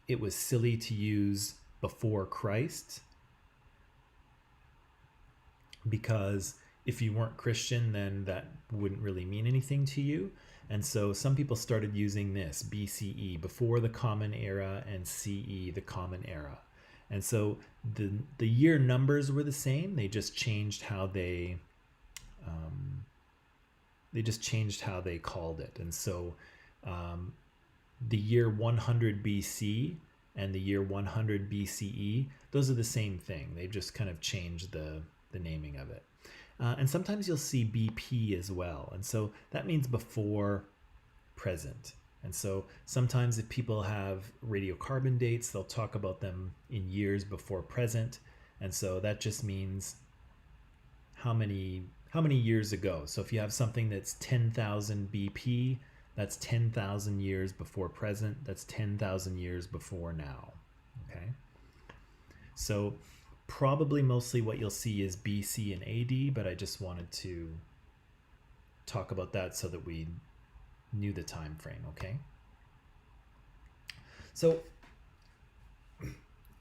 it was silly to use before Christ because if you weren't Christian, then that wouldn't really mean anything to you. And so some people started using this BCE, before the Common Era, and CE, the Common Era. And so the year numbers were the same. They just changed how they called it. And so the year 100 BC and the year 100 BCE, those are the same thing. They've just kind of changed the naming of it. And sometimes you'll see BP as well. And so that means before present. And so sometimes if people have radiocarbon dates, they'll talk about them in years before present. And so that just means how many years ago. So if you have something that's 10,000 BP, that's 10,000 years before present. That's 10,000 years before now. Okay. So probably mostly what you'll see is BC and AD, but I just wanted to talk about that so that we knew the time frame, okay? So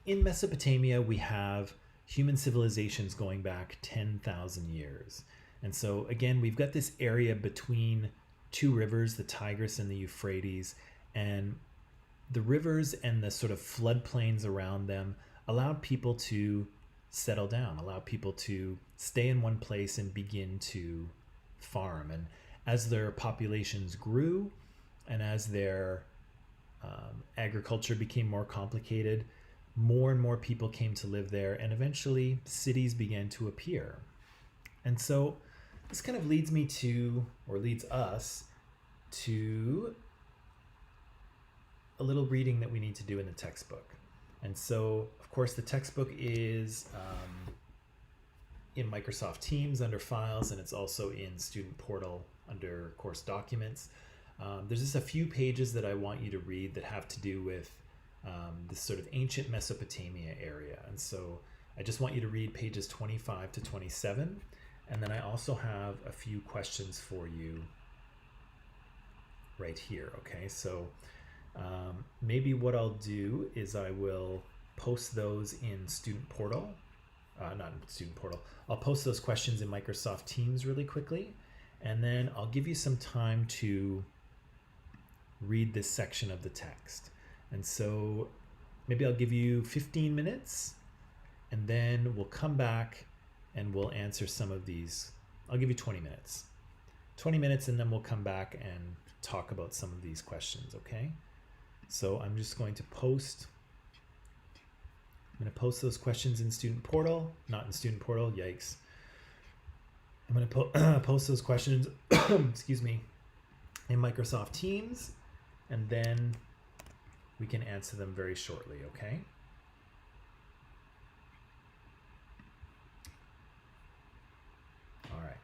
in Mesopotamia, we have human civilizations going back 10,000 years. And so again, we've got this area between two rivers, the Tigris and the Euphrates, and the rivers and the sort of floodplains around them allowed people to settle down, allowed people to stay in one place and begin to farm. And as their populations grew and as their agriculture became more complicated, more and more people came to live there, and eventually cities began to appear. And so this kind of leads me to, or leads us to, a little reading that we need to do in the textbook. And so, of course, the textbook is in Microsoft Teams under Files, and it's also in Student Portal under Course Documents. There's just a few pages that I want you to read that have to do with this sort of ancient Mesopotamia area. And so I just want you to read pages 25 to 27. And then I also have a few questions for you right here, okay? So maybe what I'll do is I will post those in Student Portal. Not in Student Portal. I'll post those questions in Microsoft Teams really quickly. And then I'll give you some time to read this section of the text. And so maybe I'll give you 15 minutes and then we'll come back and we'll answer some of these. I'll give you 20 minutes. 20 minutes and then we'll come back and talk about some of these questions, okay? So I'm just going to post those questions in Student Portal, not in Student Portal, yikes. I'm going to post those questions, excuse me, in Microsoft Teams, and then we can answer them very shortly, okay? All right.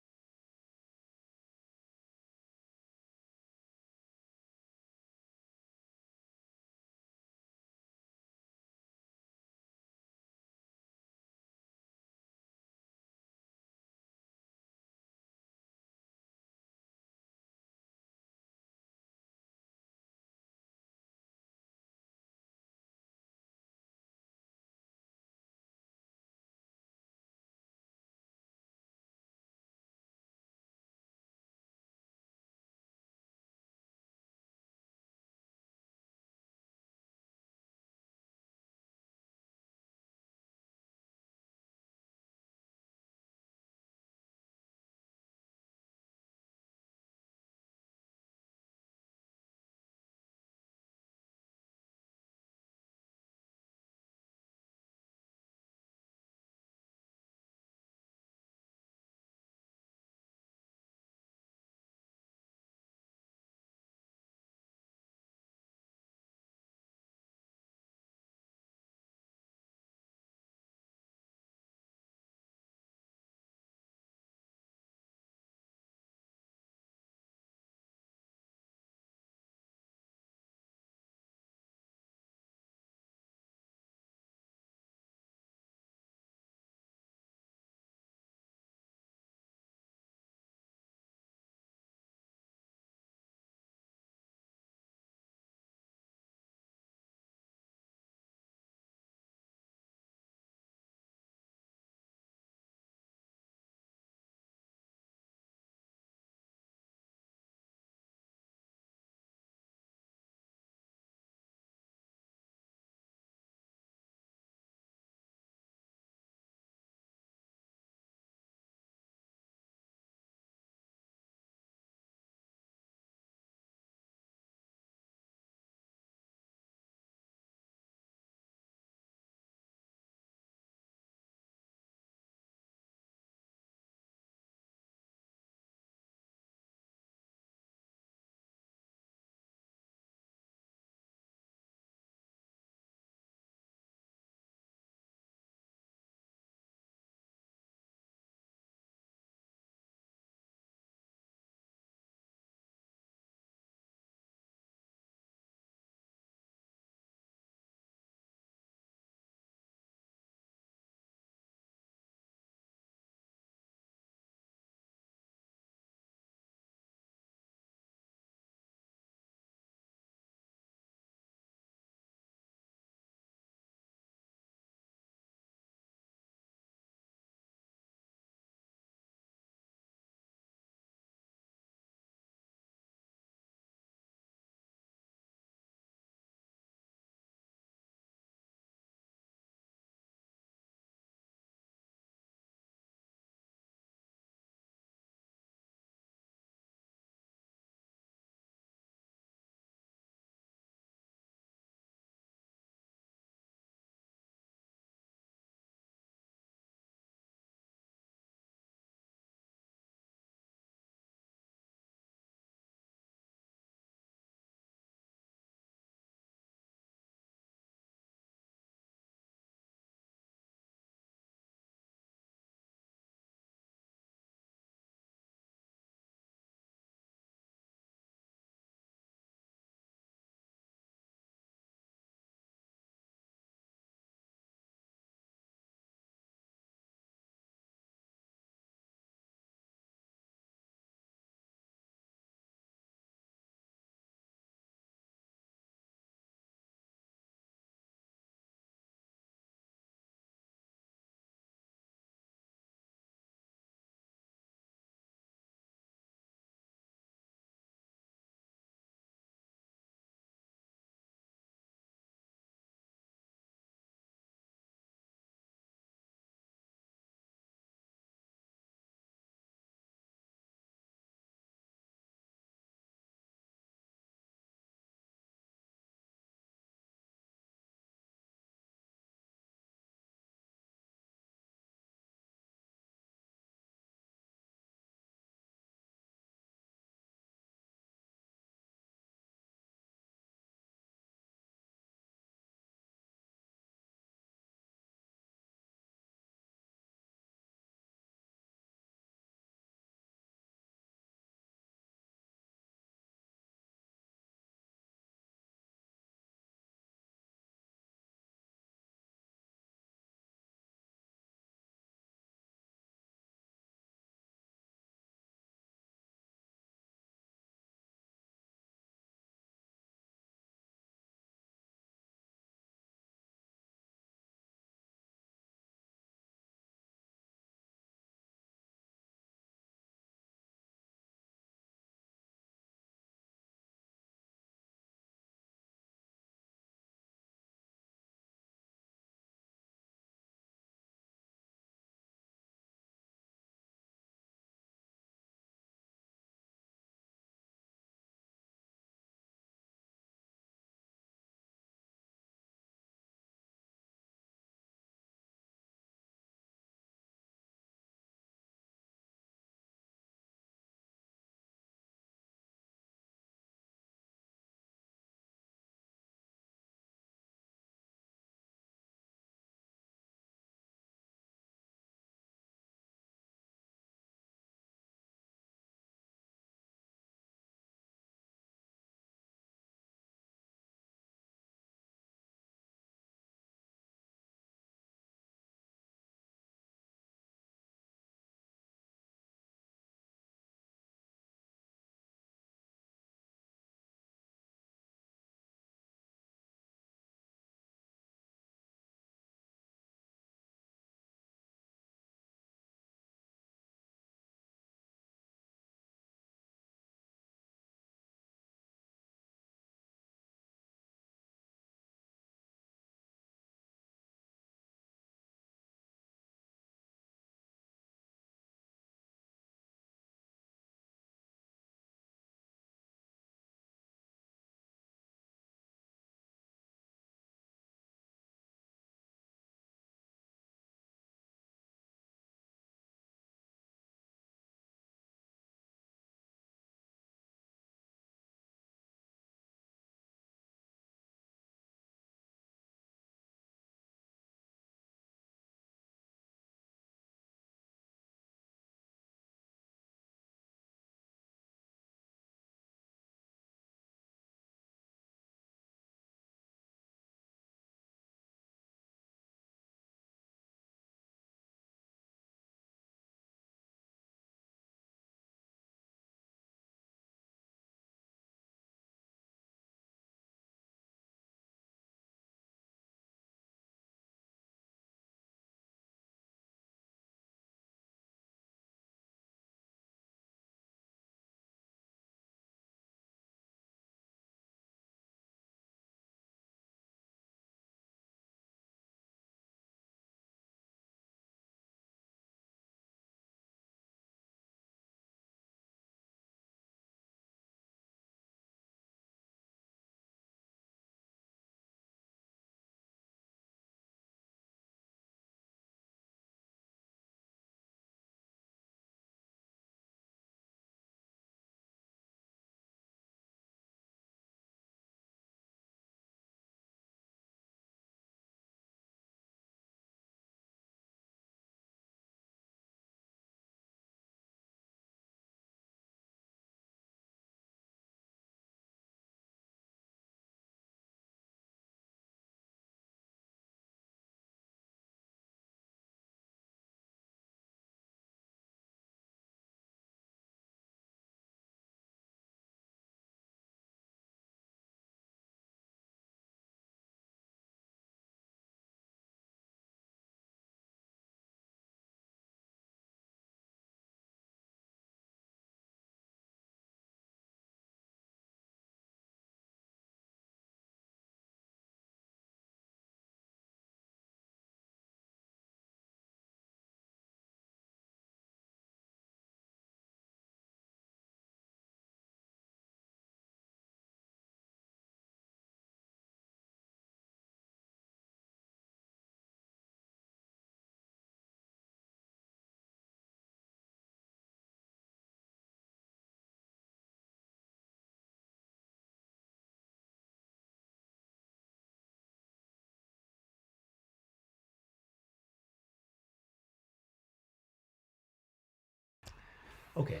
Okay,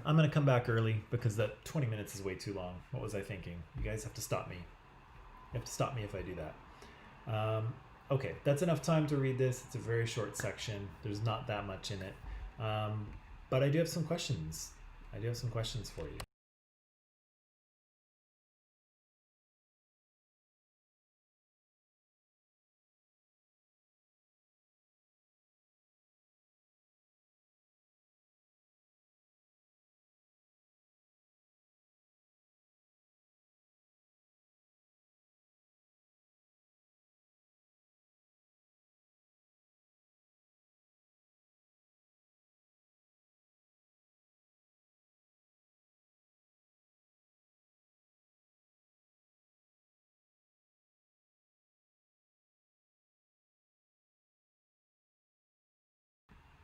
I'm gonna come back early because that 20 minutes is way too long. What was I thinking? You guys have to stop me. You have to stop me if I do that. Okay, that's enough time to read this. It's a very short section. There's not that much in it. Um, but I do have some questions. I do have some questions for you.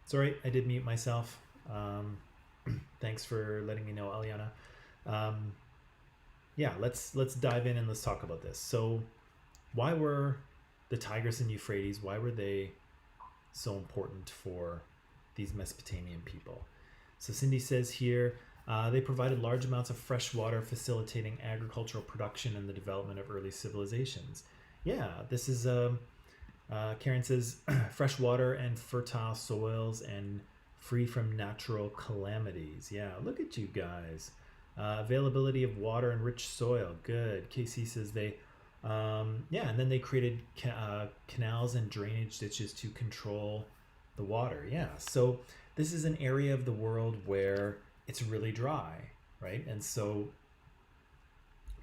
Sorry, I did mute myself. Thanks for letting me know, Aliana. Um, yeah, let's dive in and let's talk about this. So, why were the Tigris and Euphrates? Why were they so important for these Mesopotamian people? So Cindy says here, they provided large amounts of fresh water, facilitating agricultural production and the development of early civilizations. Yeah, this is Karen says fresh water and fertile soils and free from natural calamities. Yeah, look at you guys. Availability of water and rich soil. Good. KC says yeah, and then they created canals and drainage ditches to control the water. Yeah, so this is an area of the world where it's really dry, right? And so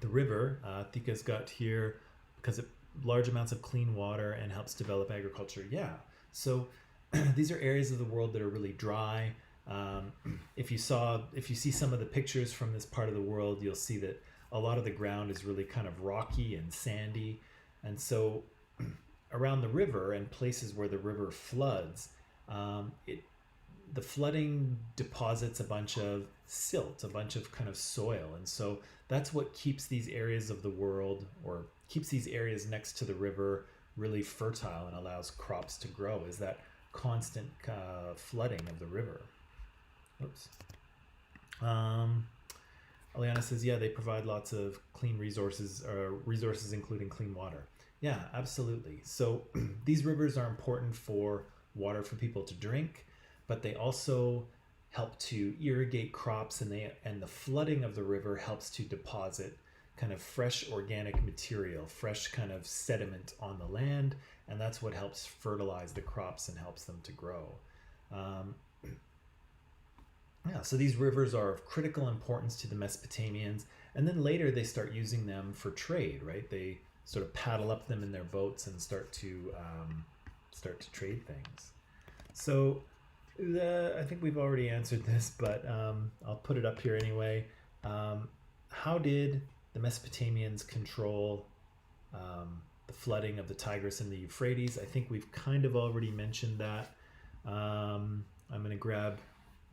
the river, Thika's got here, because it large amounts of clean water and helps develop agriculture. Yeah. So these are areas of the world that are really dry. Um, if you see some of the pictures from this part of the world, you'll see that a lot of the ground is really kind of rocky and sandy. And so around the river and places where the river floods, it the flooding deposits a bunch of silt, a bunch of kind of soil. And so that's what keeps these areas of the world, or keeps these areas next to the river, really fertile and allows crops to grow, is that constant flooding of the river. Oops. Aliana says, yeah, they provide lots of clean resources, resources including clean water. Yeah, absolutely. So these rivers are important for water for people to drink, but they also help to irrigate crops, and the flooding of the river helps to deposit kind of fresh organic material, fresh kind of sediment on the land, and that's what helps fertilize the crops and helps them to grow. Um, yeah, so these rivers are of critical importance to the Mesopotamians, and then later they start using them for trade, right? They sort of paddle up them in their boats and start to trade things. So I think we've already answered this, but I'll put it up here anyway. How did the Mesopotamians control the flooding of the Tigris and the Euphrates? I think we've kind of already mentioned that. I'm going to grab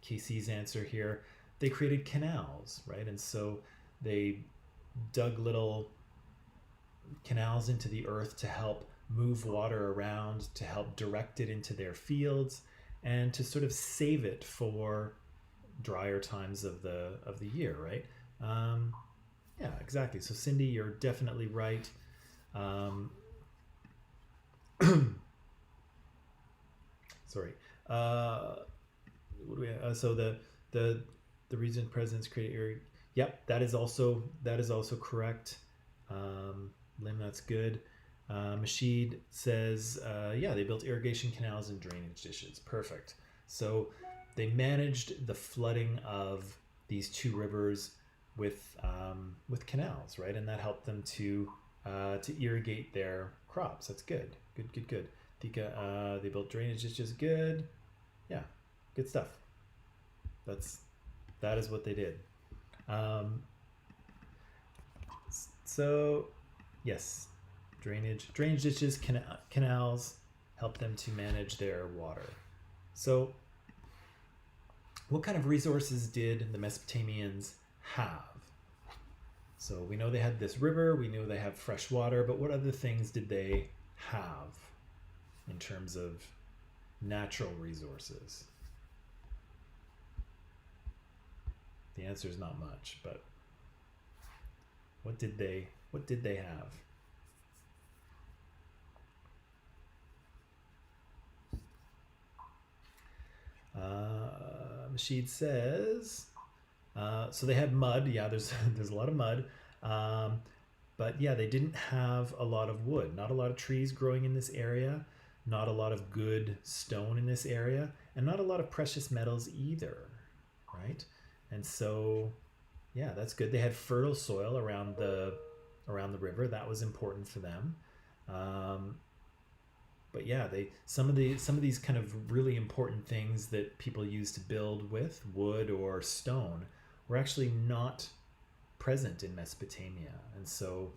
Casey's answer here. They created canals, right? And so they dug little canals into the earth to help move water around, to help direct it into their fields, and to sort of save it for drier times of the year, right? Yeah, exactly. So Cindy, you're definitely right. Sorry. What do we have? So the region presidents create area. Yep, that is also correct. Lim, that's good. Mashid says, yeah, they built irrigation canals and drainage ditches. Perfect. So they managed the flooding of these two rivers with canals, right? And that helped them to irrigate their crops. That's good. Good. Thika, they built drainage ditches. Good. Yeah, good stuff. That is what they did. So yes, drainage ditches, canals help them to manage their water. So what kind of resources did the Mesopotamians have? So we know they had this river, we know they have fresh water, but what other things did they have in terms of natural resources? The answer is not much, but what did they have? Mashid says, so they had mud. Yeah, there's there's a lot of mud. Um, but yeah, they didn't have a lot of wood, not a lot of trees growing in this area, not a lot of good stone in this area, and not a lot of precious metals either, right? And so, yeah, that's good. They had fertile soil around the river. That was important for them. Um, but yeah, they some of these kind of really important things that people use to build with wood or stone were actually not present in Mesopotamia. And so,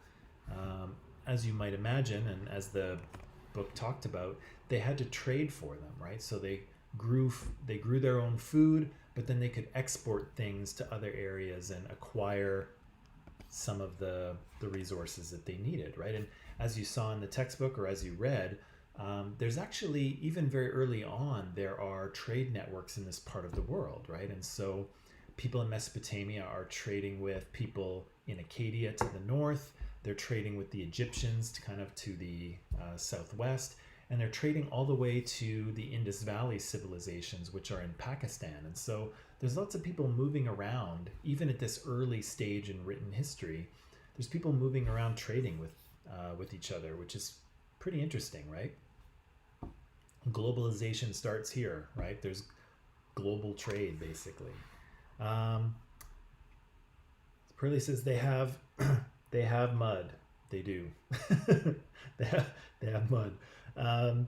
um, as you might imagine, and as the book talked about, they had to trade for them, right? So they grew their own food, but then they could export things to other areas and acquire some of the resources that they needed, right? And as you saw in the textbook or as you read, there's actually, even very early on, there are trade networks in this part of the world, right? And so people in Mesopotamia are trading with people in Acadia to the north. They're trading with the Egyptians to kind of to the southwest, and they're trading all the way to the Indus Valley civilizations, which are in Pakistan. And so there's lots of people moving around, even at this early stage in written history. There's people moving around trading with each other, which is pretty interesting, right? Globalization starts here, right? There's global trade, basically. Um, Pearlie says they have they have mud. They do. they have they have mud. Um,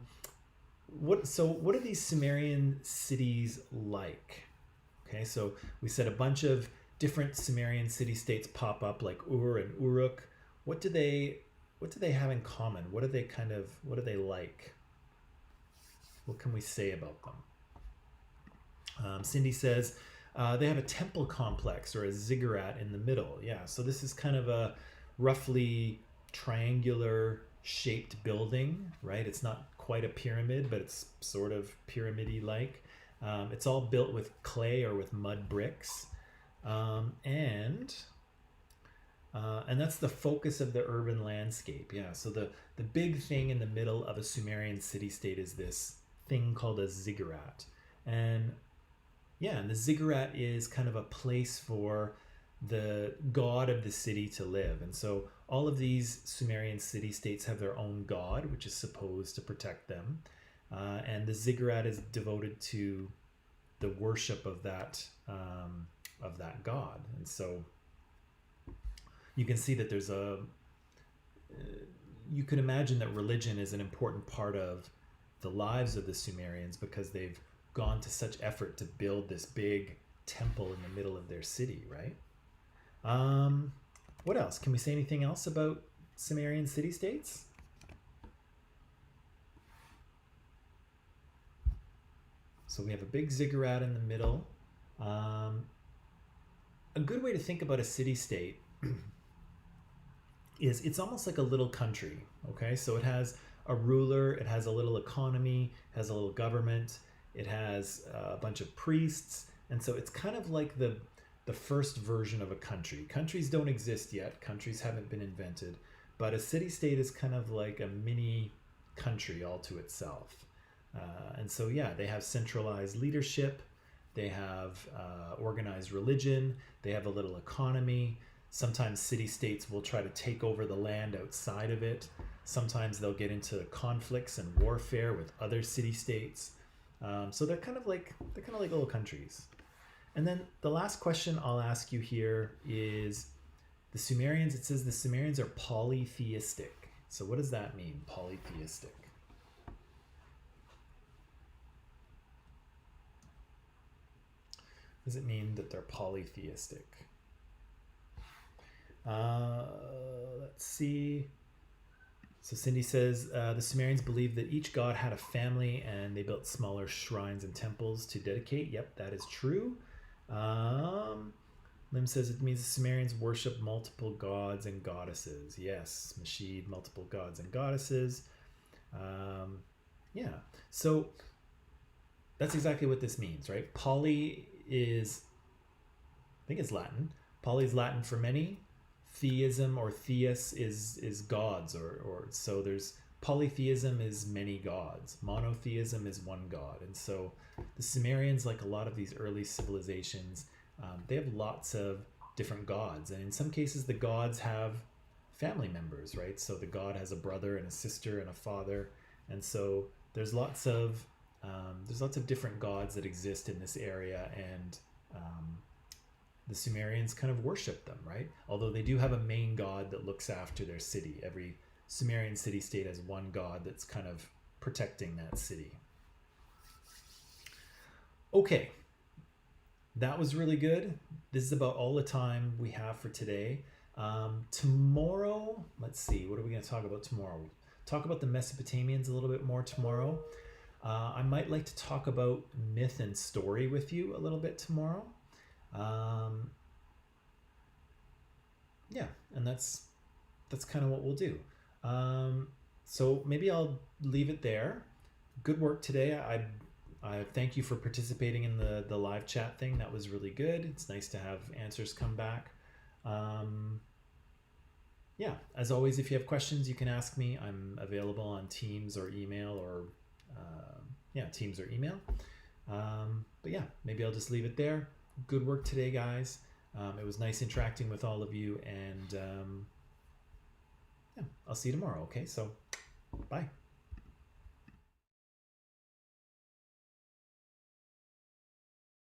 what are these Sumerian cities like? Okay, so we said a bunch of different Sumerian city states pop up, like Ur and Uruk. What do they have in common? What are they like? What can we say about them? Cindy says they have a temple complex or a ziggurat in the middle. Yeah, so this is kind of a roughly triangular shaped building, right? It's not quite a pyramid, but it's sort of pyramid-y like. It's all built with clay or with mud bricks. And that's the focus of the urban landscape. Yeah, so the big thing in the middle of a Sumerian city-state is this thing called a ziggurat. And yeah, and the ziggurat is kind of a place for the god of the city to live. And so all of these Sumerian city-states have their own god, which is supposed to protect them. And the ziggurat is devoted to the worship of that god. And so you can see that there's you can imagine that religion is an important part of the lives of the Sumerians because they've gone to such effort to build this big temple in the middle of their city, right? What else? Can we say anything else about Sumerian city-states? So we have a big ziggurat in the middle. A good way to think about a city-state is it's almost like a little country, okay? So it has a ruler, it has a little economy, it has a little government, it has a bunch of priests, and so it's kind of like the first version of a country. Countries don't exist yet, countries haven't been invented, but a city-state is kind of like a mini country all to itself. And so yeah, they have centralized leadership, they have organized religion, they have a little economy. Sometimes city-states will try to take over the land outside of it. Sometimes they'll get into conflicts and warfare with other city-states. So they're kind of like little countries. And then the last question I'll ask you here is the Sumerians. It says the Sumerians are polytheistic. So what does that mean, polytheistic? Does it mean that they're polytheistic? Let's see. So Cindy says the Sumerians believed that each god had a family and they built smaller shrines and temples to dedicate. Yep, that is true. Lim says it means the Sumerians worship multiple gods and goddesses. Yes, Mashid, multiple gods and goddesses. Yeah, so that's exactly what this means, right? Poly is think it's Latin. Poly is Latin for many. Theism or theos is gods, or so there's polytheism is many gods. Monotheism is one god. And so the Sumerians, like a lot of these early civilizations, they have lots of different gods. And in some cases, the gods have family members, right? So the god has a brother and a sister and a father. And so there's lots of different gods that exist in this area, and the Sumerians kind of worship them, right? Although they do have a main god that looks after their city. Every Sumerian city-state has one god that's kind of protecting that city. Okay, that was really good. This is about all the time we have for today. Tomorrow, let's see, what are we going to talk about tomorrow? Talk about the Mesopotamians a little bit more tomorrow. I might like to talk about myth and story with you a little bit tomorrow. Yeah, and that's kind of what we'll do. So maybe I'll leave it there. Good work today. I thank you for participating in the live chat thing. That was really good. It's nice to have answers come back. Yeah, as always, if you have questions, you can ask me. I'm available on Teams or email, or Teams or email. But yeah, maybe I'll just leave it there. Good work today, guys. It was nice interacting with all of you, and I'll see you tomorrow. Okay, so bye.